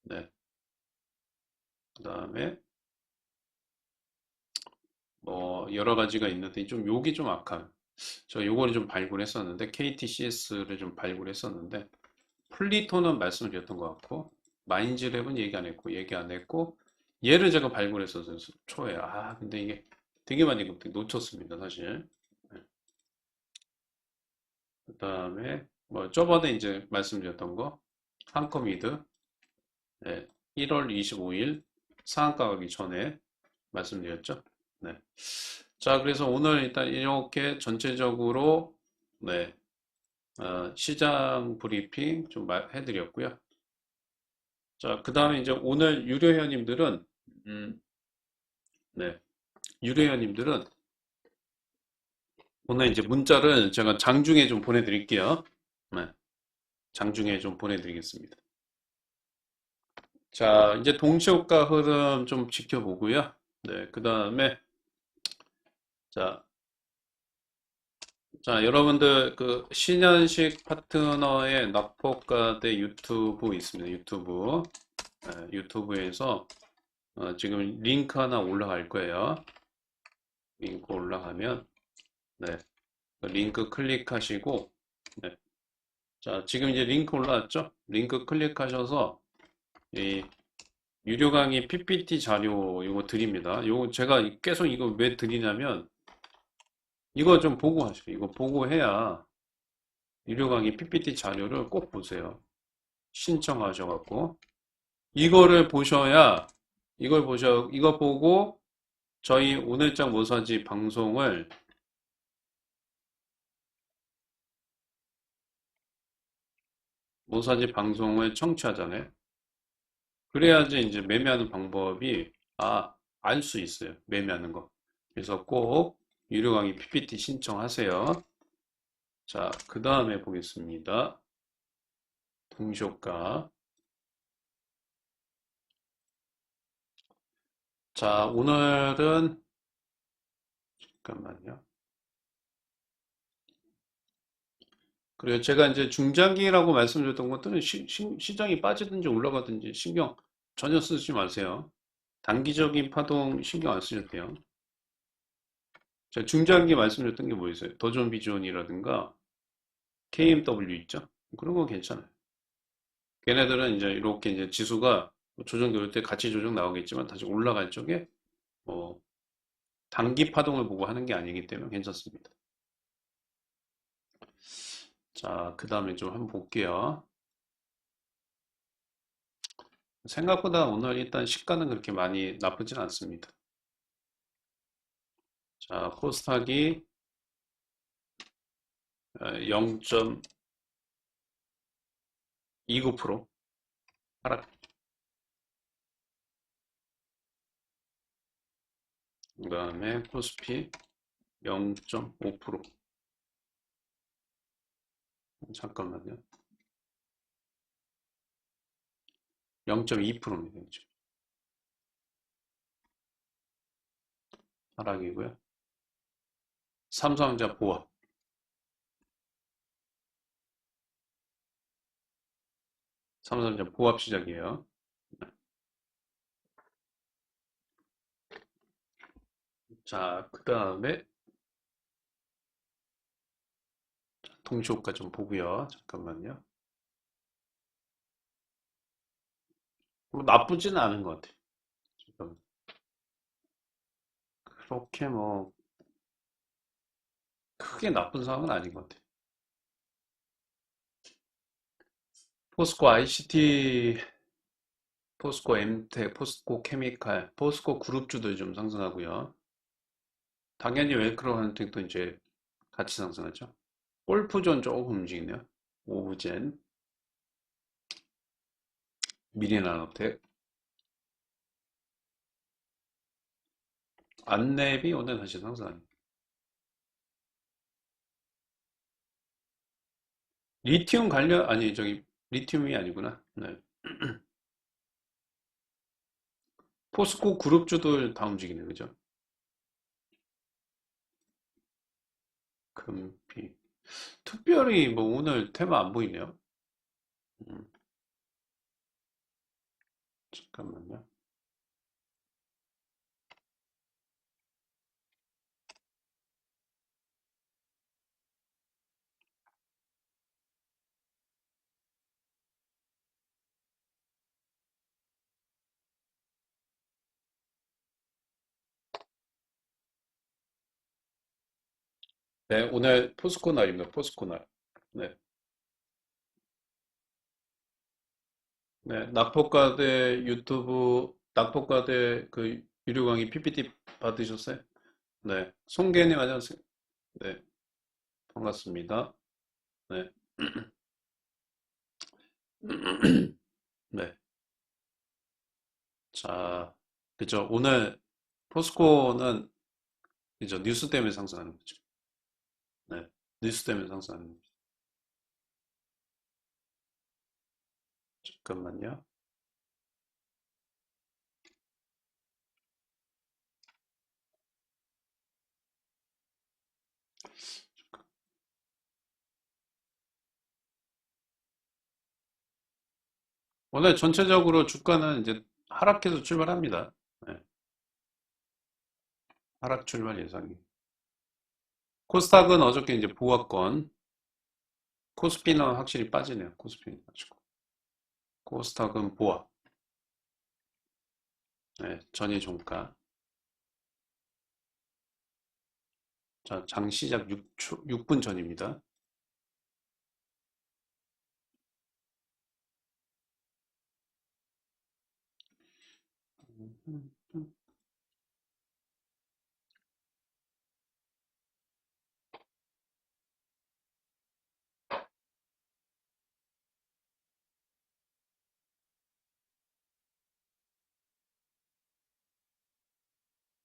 네. 그 다음에 뭐 여러 가지가 있는데 좀 욕이 좀 악한. 저 요거를 좀 발굴했었는데 KTCS를 좀 발굴했었는데 플리토는 말씀드렸던 것 같고 마인즈랩은 얘기 안 했고 얘를 제가 발굴했었어요. 초에. 아, 근데 이게 되게 많이 놓쳤습니다. 사실. 네. 그 다음에 뭐 저번에 이제 말씀드렸던 거 한컴미드 네, 1월 25일 상한가 가기 전에 말씀드렸죠. 네. 자, 그래서 오늘 일단 이렇게 전체적으로 네, 시장 브리핑 좀 해드렸고요. 자, 그 다음에 이제 오늘 유료 회원님들은 네, 유료 회원님들은 오늘 이제 문자를 제가 장중에 좀 보내드릴게요. 네, 장중에 좀 보내드리겠습니다. 자, 이제 동시효과 흐름 좀 지켜보고요. 네, 그 다음에 자, 자, 여러분들 그 신현식 파트너의 낙폭과대 유튜브 있습니다. 유튜브. 네, 유튜브에서 지금 링크 하나 올라갈 거예요. 링크 올라가면 네, 그 링크 클릭하시고 네. 자, 지금 이제 링크 올라왔죠? 링크 클릭하셔서 이 유료 강의 PPT 자료 이거 드립니다. 요거 제가 계속 이거 왜 드리냐면 이거 좀 보고 하시고, 이거 보고 해야 유료 강의 PPT 자료를 꼭 보세요. 신청하셔갖고. 이거를 보셔야, 이거 보고 저희 오늘장 모사지 방송을 청취하잖아요. 그래야지 이제 매매하는 방법이, 알 수 있어요. 매매하는 거. 그래서 꼭 유료 강의 PPT 신청하세요. 자, 그 다음에 보겠습니다. 동시효과. 자, 오늘은, 잠깐만요. 그리고 제가 이제 중장기라고 말씀드렸던 것들은 시장이 빠지든지 올라가든지 신경 전혀 쓰지 마세요. 단기적인 파동 신경 안 쓰셔도 돼요. 제가 중장기 말씀드렸던 게 뭐 있어요? 더존 비전이라든가 KMW 있죠? 그런 건 괜찮아요. 걔네들은 이제 이렇게 이제 지수가 조정될 때 가치 조정 나오겠지만 다시 올라갈 적에 뭐 단기 파동을 보고 하는 게 아니기 때문에 괜찮습니다. 자, 그 다음에 좀 한번 볼게요. 생각보다 오늘 일단 시가는 그렇게 많이 나쁘진 않습니다. 자, 코스닥이 0.29% 하락. 그 다음에 코스피 0.5%. 잠깐만요. 0.2%입니다. 하락이고요. 삼성전자 보합. 삼성전자 보합 시작이에요. 자, 그 다음에 동시호가 좀 보고요. 잠깐만요. 뭐 나쁘지는 않은 것 같아요. 지금 그렇게 뭐 크게 나쁜 상황은 아닌 것 같아요. 포스코 ICT, 포스코 엠텍, 포스코 케미칼, 포스코 그룹주도 좀 상승하고요. 당연히 웰크로한텍도 이제 같이 상승하죠. 골프존 조금 움직이네요. 오브젠, 미래나노텍, 안랩이 오늘 다시 상승합니다. 리튬 관련, 아니, 저기, 리튬이 아니구나. 네. 포스코 그룹주들 다 움직이네, 그죠? 금피. 특별히 뭐 오늘 테마 안 보이네요. 음, 잠깐만요. 네, 오늘 포스코 날입니다. 포스코 날. 네. 네, 낙폭과대 유튜브, 낙폭과대 그 유료 강의 PPT 받으셨어요? 네. 송계님 안녕하세요. 네, 반갑습니다. 네. 네. 자, 그죠. 오늘 포스코는 그죠. 뉴스 때문에 상승하는 거죠. 네. 뉴스 때문에 상승하는 거죠. 잠깐만요. 오늘 전체적으로 주가는 이제 하락해서 출발합니다. 네. 하락 출발 예상이. 코스닥은 어저께 이제 보합권, 코스피는 확실히 빠지네요. 코스피는 빠지고. 코스닥은 보합. 네, 전일 종가. 자, 장 시작 6분 전입니다.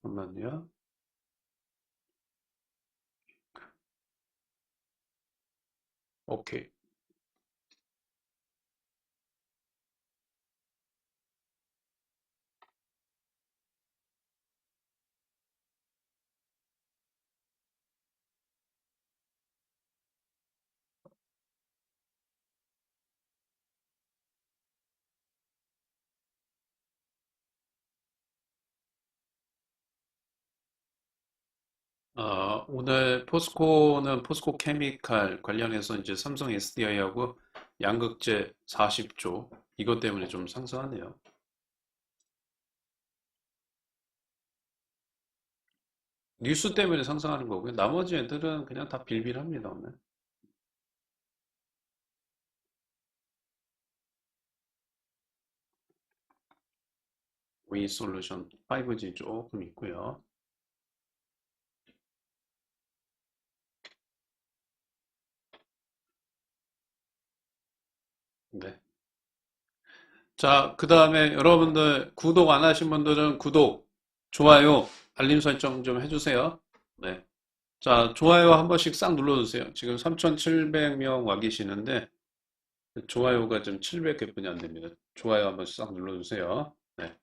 잠깐만요. 오케이. 오늘 포스코는 포스코 케미칼 관련해서 이제 삼성 SDI하고 양극재 40조 이것 때문에 좀 상승하네요. 뉴스 때문에 상승하는 거고요. 나머지 애들은 그냥 다 빌빌합니다, 오늘. 위 솔루션 5G 조금 있고요. 네. 자, 그 다음에 여러분들 구독 안 하신 분들은 구독, 좋아요, 알림 설정 좀 해주세요. 네. 자, 좋아요 한 번씩 싹 눌러주세요. 지금 3,700명 와 계시는데 좋아요가 좀 700개뿐이 안 됩니다. 좋아요 한 번씩 싹 눌러주세요. 네.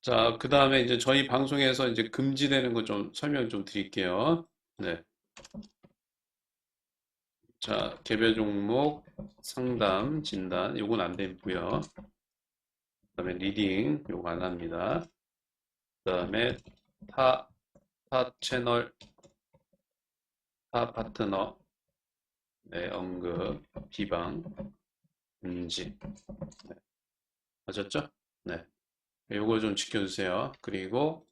자, 그 다음에 이제 저희 방송에서 이제 금지되는 거 좀 설명 좀 드릴게요. 네. 자, 개별 종목, 상담, 진단, 요건 안 되고요. 그다음에 리딩, 요거 안 합니다. 그다음에 타, 타 채널, 타 파트너, 네, 언급, 비방, 금지. 네, 아셨죠? 네. 요거 좀 지켜주세요. 그리고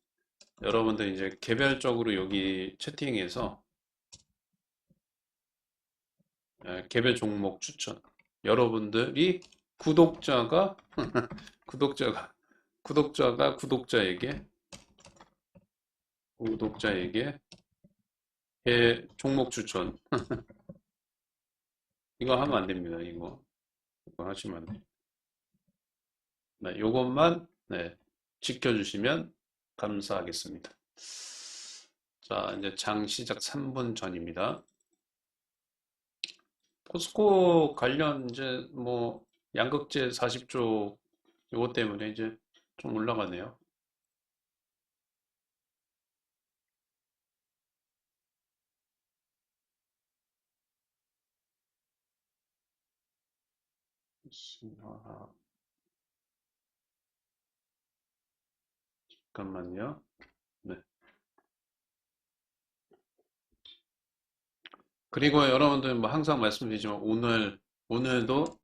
여러분들 이제 개별적으로 여기 채팅에서 개별 종목 추천. 여러분들이 구독자가 구독자가 구독자에게 종목 추천 이거 하면 안 됩니다. 이거 하시면 안 돼요. 네, 요것만 네, 지켜주시면 감사하겠습니다. 자, 이제 장 시작 3분 전입니다. 포스코 관련 이제 뭐 양극재 40조 요것 때문에 이제 좀 올라가네요. 신화학 잠깐만요. 네. 그리고 여러분들 뭐 항상 말씀드리지만 오늘도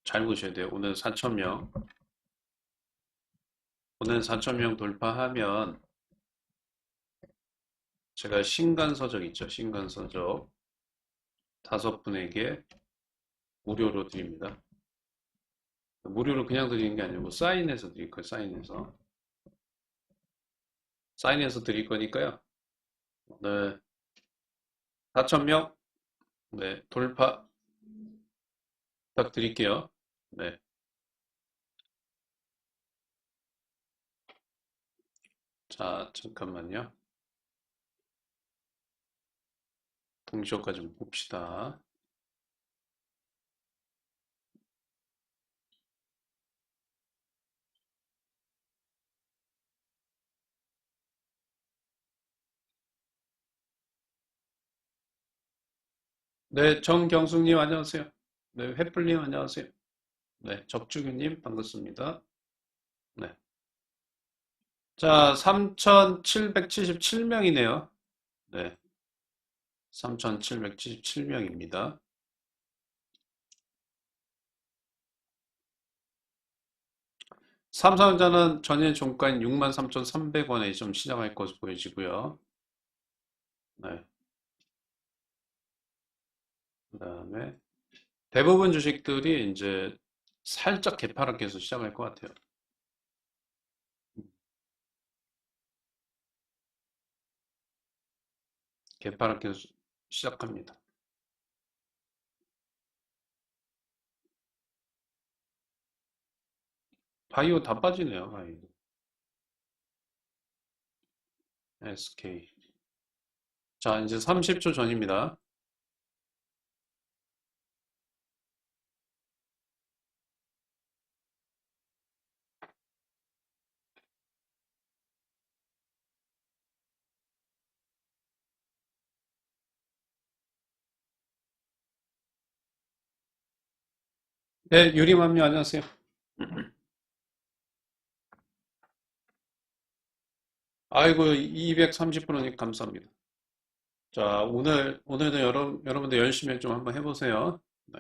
잘 보셔야 돼요. 오늘 4천 명 돌파하면 제가 신간서적 있죠. 신간서적 5분에게 무료로 드립니다. 무료로 그냥 드리는 게 아니고 사인해서 드릴 거예요. 사인해서 드릴 거니까요. 네, 4천 명 네, 돌파 부탁드릴게요. 네. 자, 잠깐만요. 동시효과 좀 봅시다. 네, 정경숙님 안녕하세요. 네, 횃불님 안녕하세요. 네, 적주규님 반갑습니다. 네. 자, 3,777명이네요. 네, 3,777명입니다. 삼성전자는 전일 종가인 63,300원에 좀 시작할 것으로 보여지고요. 네. 그다음에 대부분 주식들이 이제 살짝 개파락해서 시작할 것 같아요. 개파락해서 시작합니다. 바이오 다 빠지네요, 바이오. SK. 자, 이제 30초 전입니다. 네, 유리맘님 안녕하세요. 아이고, 230분이니 감사합니다. 자, 오늘도 여러분들 열심히 좀 한번 해보세요. 네.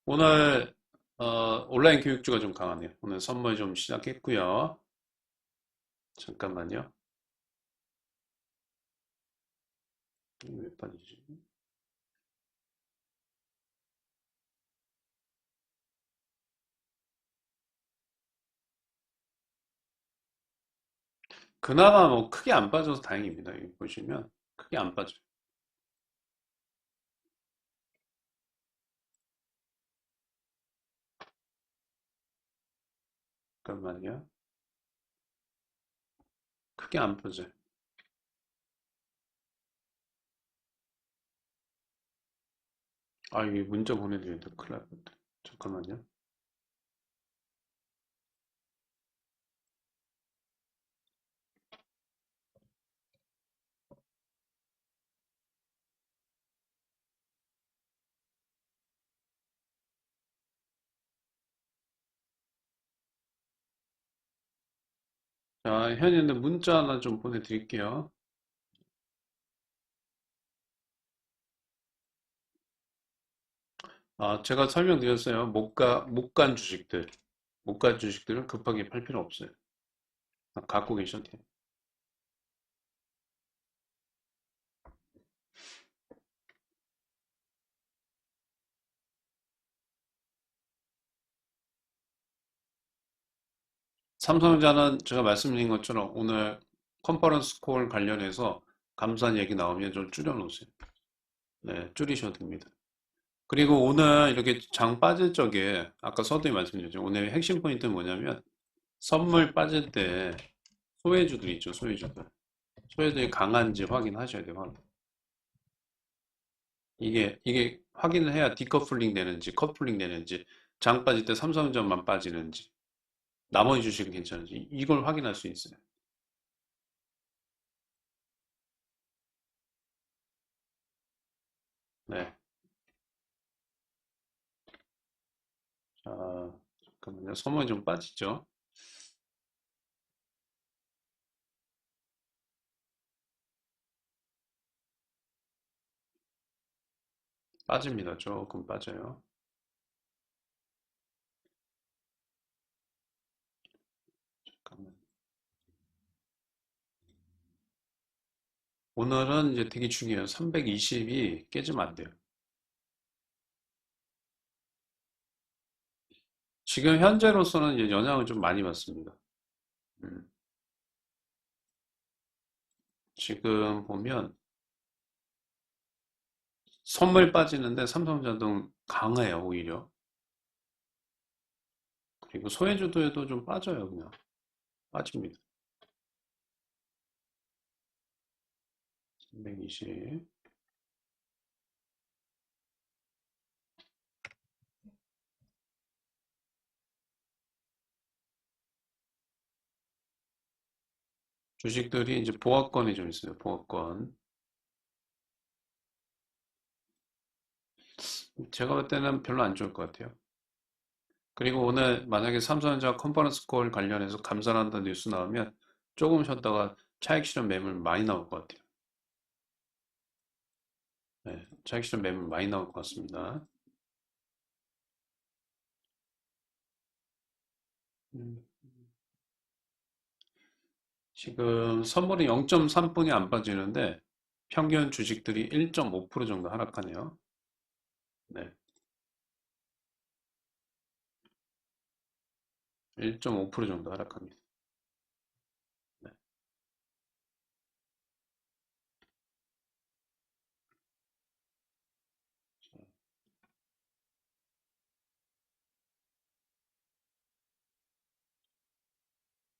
오늘, 온라인 교육주가 좀 강하네요. 오늘 선물 좀 시작했고요. 잠깐만요. 왜 빠지지? 그나마 뭐 크게 안 빠져서 다행입니다. 여기 보시면 크게 안 빠져요. 잠깐만요. 크게 안 빠져요. 아, 이게 문자 보내드려야 돼. 큰일 날 뻔했다. 잠깐만요. 자, 현이는 문자 하나 좀 보내드릴게요. 아, 제가 설명드렸어요. 못 간 주식들. 못 간 주식들은 급하게 팔 필요 없어요. 갖고 계셔도 돼요. 삼성전자는 제가 말씀드린 것처럼 오늘 컨퍼런스 콜 관련해서 감사한 얘기 나오면 좀 줄여놓으세요. 네, 줄이셔도 됩니다. 그리고 오늘 이렇게 장 빠질 적에 아까 서두에 말씀드렸죠. 오늘 핵심 포인트는 뭐냐면 선물 빠질 때 소외주들 있죠. 소외주들. 소외주들이 강한지 확인하셔야 돼요. 이게 확인을 해야 디커플링 되는지 커플링 되는지 장 빠질 때 삼성전자만 빠지는지 나머지 주식은 괜찮은지 이걸 확인할 수 있어요. 네. 자, 잠깐만요. 선물이 좀 빠지죠. 빠집니다. 조금 빠져요. 잠깐만. 오늘은 이제 되게 중요해요. 320이 깨지면 안 돼요. 지금 현재로서는 이제 영향을 좀 많이 받습니다. 음, 지금 보면 선물 빠지는데 삼성전동 강해요, 오히려. 그리고 소해주도에도 좀 빠져요, 그냥. 빠집니다. 320. 주식들이 이제 보합권이 좀 있어요, 보합권. 제가 볼 때는 별로 안 좋을 것 같아요. 그리고 오늘 만약에 삼성전자 컨퍼런스 콜 관련해서 감사를 한다는 뉴스 나오면 조금 쉬었다가 차익 실현 매물 많이 나올 것 같아요. 네, 차익 실현 매물 많이 나올 것 같습니다. 음, 지금 선물이 0.3분이 안 빠지는데 평균 주식들이 1.5% 정도 하락하네요. 네. 1.5% 정도 하락합니다. 네.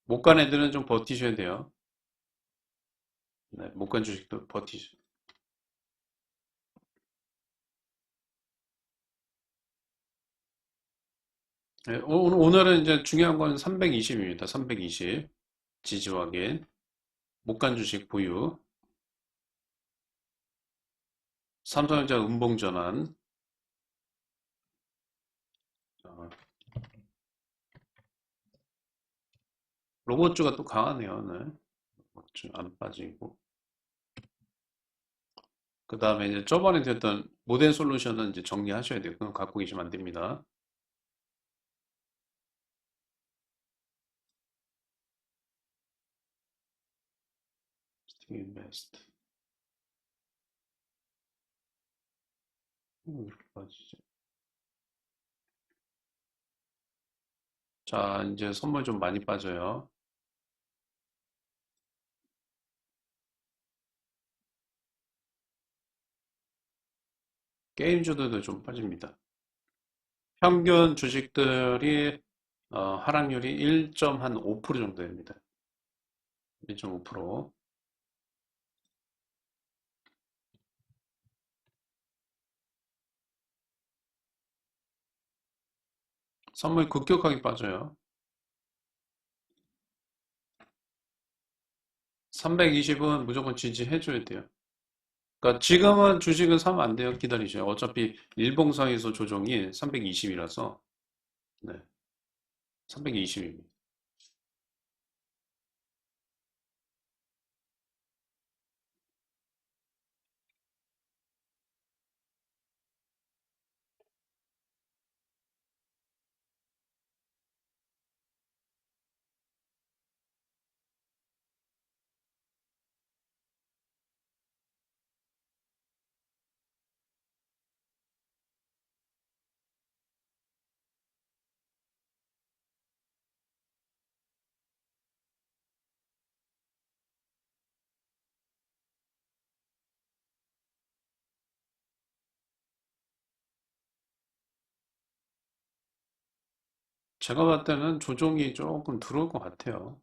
못 간 애들은 좀 버티셔야 돼요. 네. 못 간 주식도 버티셔. 네. 오늘은 이제 중요한 건 320입니다. 320. 지지 확인. 못 간 주식 보유. 삼성전자 음봉 전환. 어, 로봇주가 또 강하네요. 네. 로봇주 안 빠지고. 그 다음에 이제 저번에 됐던 모덴 솔루션은 이제 정리하셔야 돼요. 그건 갖고 계시면 안 됩니다. 스틱인베스트. 이렇게 빠지죠. 자, 이제 선물 좀 많이 빠져요. 게임주들도 좀 빠집니다. 평균 주식들이 하락률이 1.5% 정도 됩니다. 1.5%. 선물 급격하게 빠져요. 320은 무조건 지지해줘야 돼요. 그러니까 지금은 주식은 사면 안 돼요. 기다리셔요. 어차피 일봉상에서 조정이 320이라서. 네, 320입니다. 제가 봤을 때는 조정이 조금 들어올 것 같아요.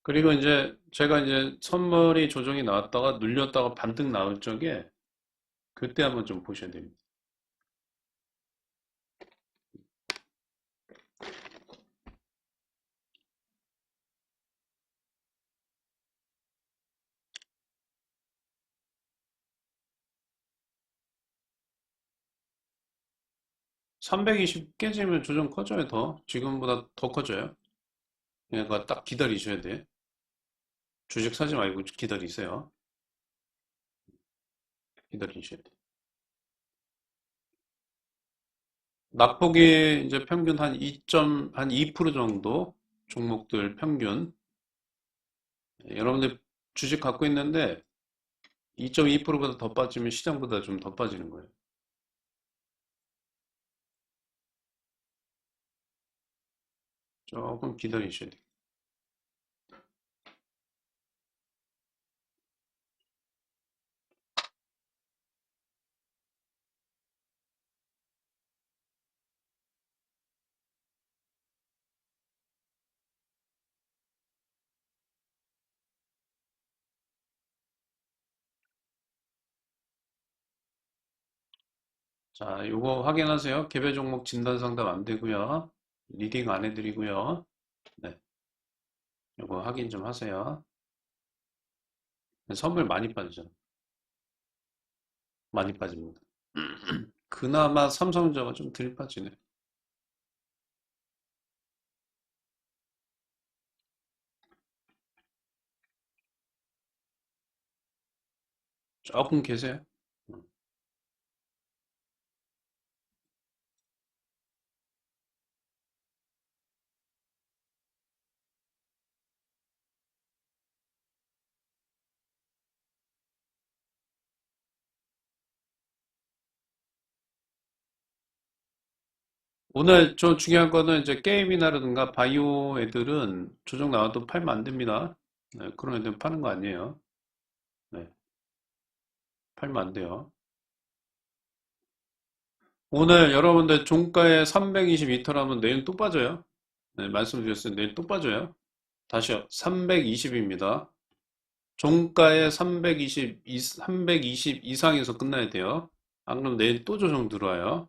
그리고 이제 제가 이제 선물이 조정이 나왔다가 눌렸다가 반등 나올 적에 그때 한번 좀 보셔야 됩니다. 320 깨지면 조정 커져요, 더. 지금보다 더 커져요. 그러니까 딱 기다리셔야 돼. 주식 사지 말고 기다리세요. 기다리셔야 돼. 낙폭이 이제 평균 한 2% 정도 종목들 평균. 여러분들 주식 갖고 있는데 2.2%보다 더 빠지면 시장보다 좀 더 빠지는 거예요. 조금 기다리셔야 돼요. 자, 요거 확인하세요. 개별 종목 진단 상담 안 되고요. 리딩 안 해드리고요. 네, 요거 확인 좀 하세요. 선물 많이 빠지죠. 많이 빠집니다. 그나마 삼성전자가 좀 덜 빠지네. 조금 계세요. 음. 오늘 좀 중요한 거는 이제 게임이나라든가 바이오 애들은 조정 나와도 팔면 안 됩니다. 네, 그런 애들은 파는 거 아니에요. 네, 팔면 안 돼요. 오늘 여러분들 종가에 322터라면 내일 또 빠져요. 네, 말씀드렸어요. 내일 또 빠져요. 다시요. 320입니다. 종가에 320 이상에서 끝나야 돼요. 안 그러면 내일 또 조정 들어와요.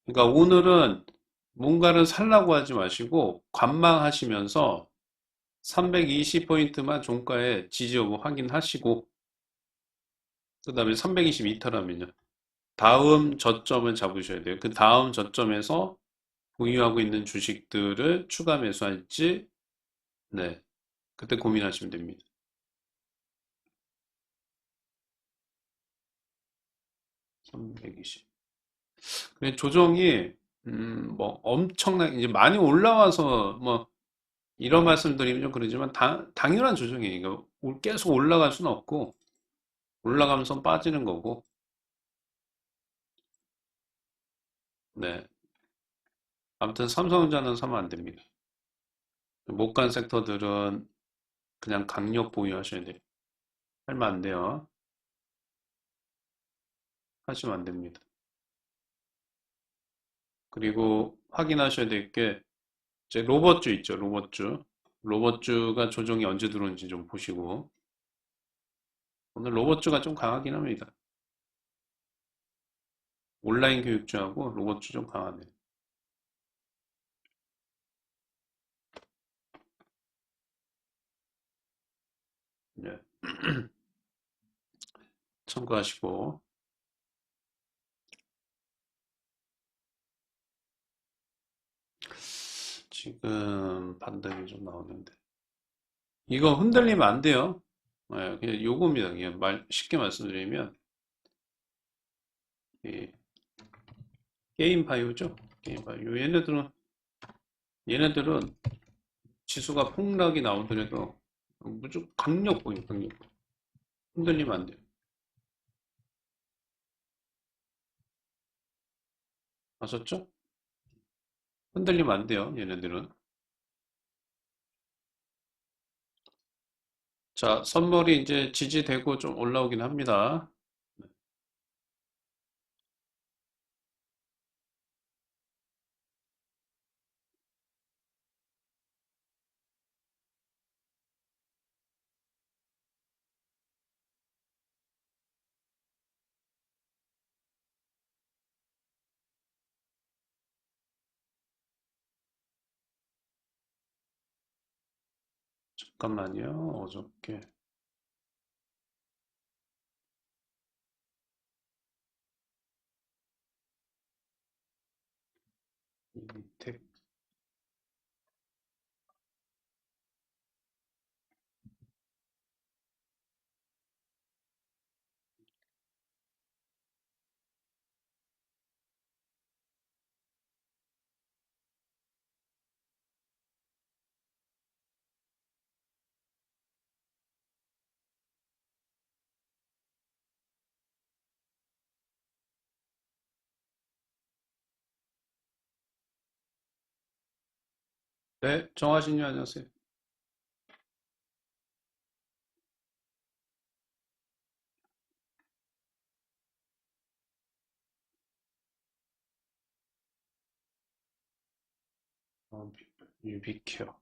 그러니까 오늘은 뭔가를 살라고 하지 마시고 관망하시면서 320포인트만 종가에 지지 여부 확인하시고 그 다음에 322타라면요. 다음 저점을 잡으셔야 돼요. 그 다음 저점에서 보유하고 있는 주식들을 추가 매수할지 네, 그때 고민하시면 됩니다. 320. 조정이 뭐 엄청나게 이제 많이 올라와서 뭐 이런 말씀 드리면 좀 그러지만 당연한 조정이에요. 이거 계속 올라갈 수는 없고 올라가면서 빠지는 거고 네. 아무튼 삼성전자는 사면 안 됩니다. 못 간 섹터들은 그냥 강력 보유하셔야 돼요. 팔면 안 돼요. 하시면 안 됩니다. 그리고 확인하셔야 될 게 이제 로봇주 있죠. 로봇주. 로봇주가 조정이 언제 들어오는지 좀 보시고 오늘 로봇주가 좀 강하긴 합니다. 온라인 교육주하고 로봇주 좀 강하네요. 네. 참고하시고 지금 반등이 좀 나오는데 이거 흔들리면 안 돼요. 네, 그냥 요겁니다. 그냥 쉽게 말씀드리면 이 게임 바이오죠. 게임 바이오. 얘네들은 지수가 폭락이 나오더라도 무조건 강력 보임, 강력. 흔들리면 안 돼요. 아셨죠? 흔들리면 안 돼요, 얘네들은. 자, 선물이 이제 지지되고 좀 올라오긴 합니다. 잠깐만요. 어저께 이택 네, 정하신님 안녕하세요. 유비케어.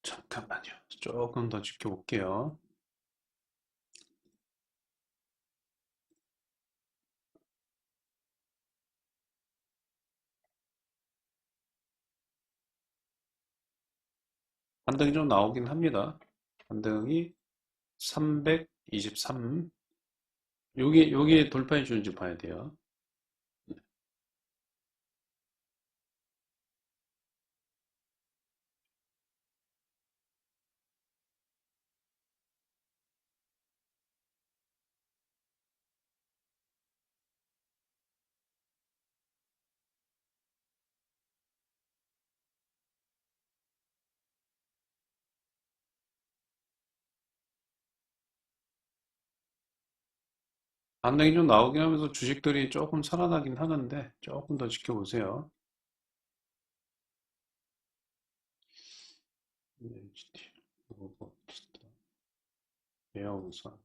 잠깐만요. 조금 더 지켜볼게요. 반등이 좀 나오긴 합니다. 반등이 323. 여기 돌파해 주는지 봐야 돼요. 반등이 좀 나오긴 하면서 주식들이 조금 살아나긴 하는데 조금 더 지켜보세요. HT, 로버스타, 대형우산.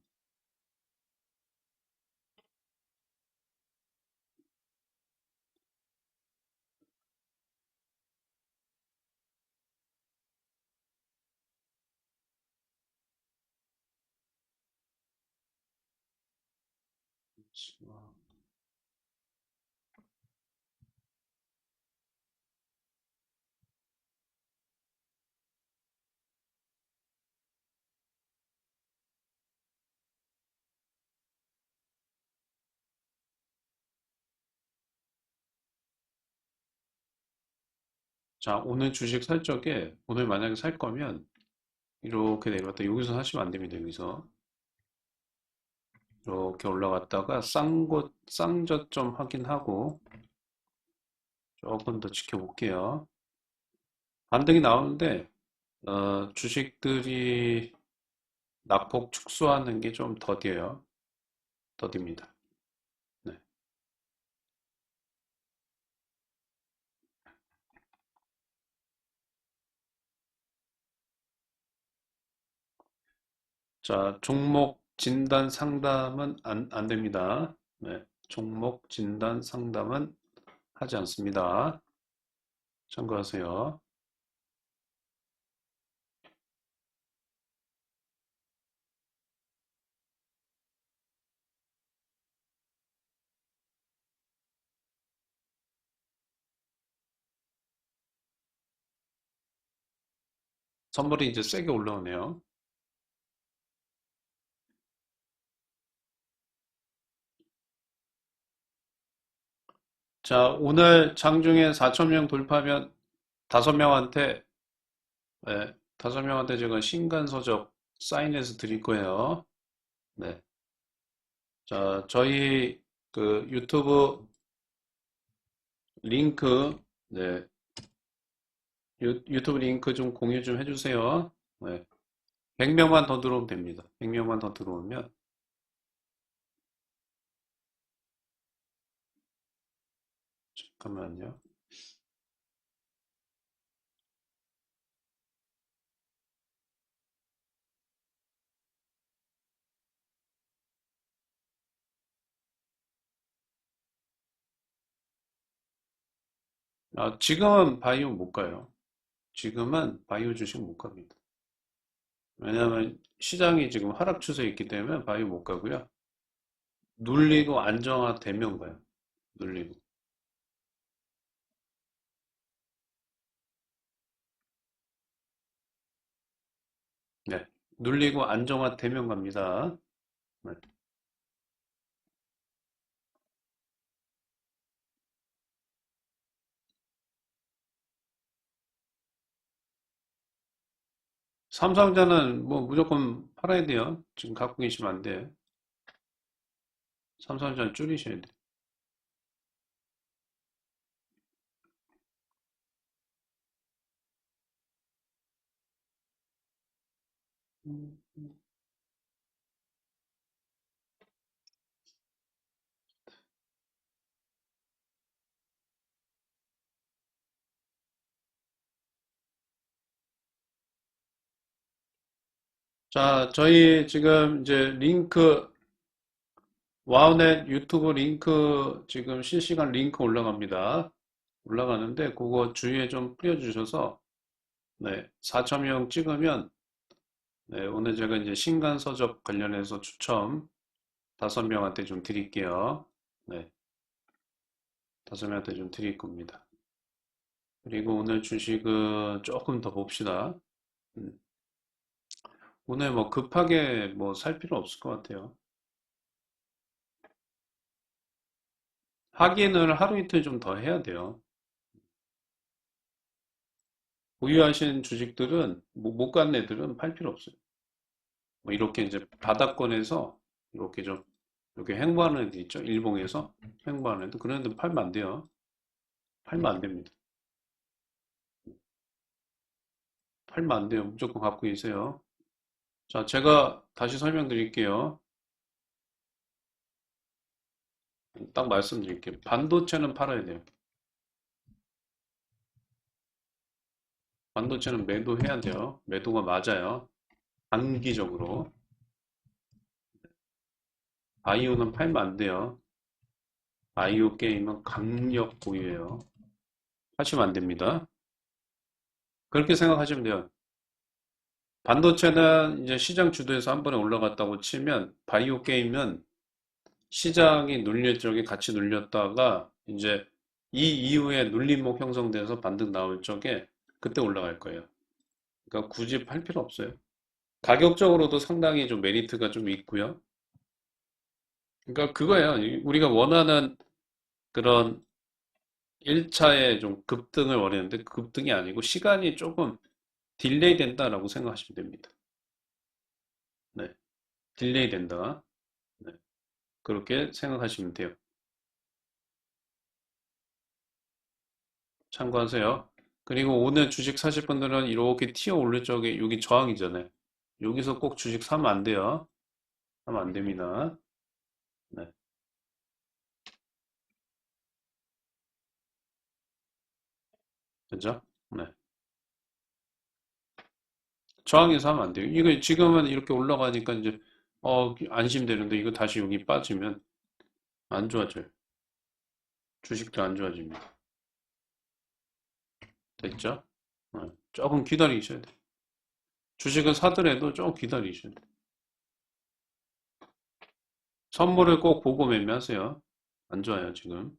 자, 오늘 주식 살 적에 오늘 만약에 살 거면 이렇게 내려갔다 여기서 사시면 안 됩니다. 여기서 이렇게 올라갔다가 쌍저점 확인하고 조금 더 지켜볼게요. 반등이 나오는데 주식들이 낙폭 축소하는 게 좀 더뎌요. 더딥니다. 네. 자, 종목 진단 상담은 안 됩니다. 네. 종목 진단 상담은 하지 않습니다. 참고하세요. 선물이 이제 세게 올라오네요. 자, 오늘 장중에 4,000명 돌파하면 5명한테, 네, 5명한테 제가 신간서적 사인해서 드릴 거예요. 네. 자, 저희 그 유튜브 링크, 네, 유튜브 링크 좀 공유 좀 해주세요. 네. 100명만 더 들어오면 됩니다. 100명만 더 들어오면, 잠깐만요. 아, 지금은 바이오 못 가요. 지금은 바이오 주식 못 갑니다. 왜냐하면 시장이 지금 하락 추세에 있기 때문에 바이오 못 가고요. 눌리고 안정화되면 가요. 눌리고. 네. 눌리고 안정화되면 갑니다. 네. 삼성전자는 뭐 무조건 팔아야 돼요. 지금 갖고 계시면 안 돼. 삼성전자 줄이셔야 돼. 자, 저희 지금 이제 링크, 와우넷 유튜브 링크 지금 실시간 링크 올라갑니다. 올라가는데 그거 주위에 좀 뿌려주셔서 네, 4,000명 찍으면 네, 오늘 제가 이제 신간서적 관련해서 추첨 5명한테 좀 드릴게요. 네, 5명한테 좀 드릴 겁니다. 그리고 오늘 주식은 조금 더 봅시다. 음, 오늘 뭐 급하게 뭐 살 필요 없을 것 같아요. 확인을 하루 이틀 좀 더 해야 돼요. 보유하신 주식들은 못 간 애들은 팔 필요 없어요. 뭐 이렇게 이제 바닥권에서 이렇게 좀 이렇게 횡보하는 애들 있죠. 일봉에서 횡보하는 애들 그런 애들 팔면 안 돼요. 팔면 안 됩니다. 팔면 안 돼요. 무조건 갖고 계세요. 자, 제가 다시 설명드릴게요. 딱 말씀드릴게요. 반도체는 팔아야 돼요. 반도체는 매도해야 돼요. 매도가 맞아요. 단기적으로. 바이오는 팔면 안 돼요. 바이오 게임은 강력 보유예요. 하시면 안 됩니다. 그렇게 생각하시면 돼요. 반도체는 이제 시장 주도해서 한 번에 올라갔다고 치면 바이오 게임은 시장이 눌릴 적에 같이 눌렸다가 이제 이 이후에 눌림목 형성돼서 반등 나올 적에 그때 올라갈 거예요. 그러니까 굳이 팔 필요 없어요. 가격적으로도 상당히 좀 메리트가 좀 있고요. 그러니까 그거예요. 우리가 원하는 그런 1차의 좀 급등을 원했는데 급등이 아니고 시간이 조금 딜레이 된다라고 생각하시면 됩니다. 네. 딜레이 된다. 네. 그렇게 생각하시면 돼요. 참고하세요. 그리고 오늘 주식 사실 분들은 이렇게 튀어 오를 적에 여기 저항이잖아요. 여기서 꼭 주식 사면 안 돼요. 사면 안 됩니다. 네. 그죠? 네. 저항에서 하면 안 돼요. 이거 지금은 이렇게 올라가니까 이제 안심되는데 이거 다시 여기 빠지면 안 좋아져요. 주식도 안 좋아집니다. 됐죠? 조금 기다리셔야 돼요. 주식은 사더라도 조금 기다리셔야 돼요. 선물을 꼭 보고 매매하세요. 안 좋아요, 지금.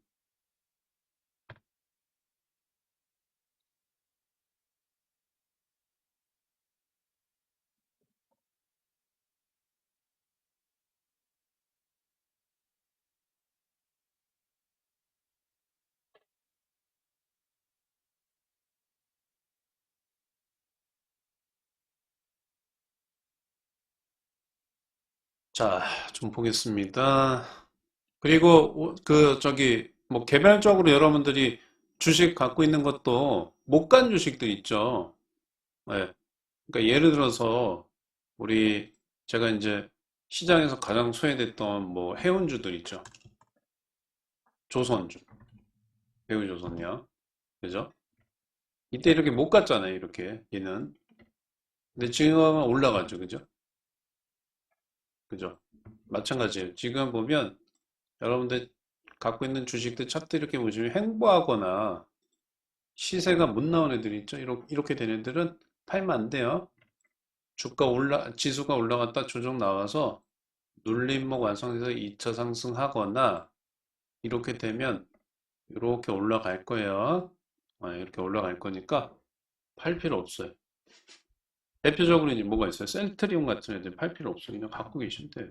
자, 좀 보겠습니다. 그리고 뭐 개별적으로 여러분들이 주식 갖고 있는 것도 못 간 주식들 있죠. 네. 그러니까 예를 들어서 우리 제가 이제 시장에서 가장 소외됐던 뭐 해운주들 있죠. 조선주, 해우조선요. 그죠? 이때 이렇게 못 갔잖아요. 이렇게 얘는. 근데 지금은 올라가죠. 그죠? 그죠? 마찬가지예요. 지금 보면 여러분들 갖고 있는 주식들 차트 이렇게 보시면 횡보하거나 시세가 못 나온 애들 있죠. 이렇게 된 애들은 팔면 안 돼요. 지수가 올라갔다 조정 나와서 눌림목 완성돼서 2차 상승하거나 이렇게 되면 이렇게 올라갈 거예요. 이렇게 올라갈 거니까 팔 필요 없어요. 대표적으로 이제 뭐가 있어요? 셀트리온 같은 애들 팔 필요 없어요. 그냥 갖고 계시면 돼요.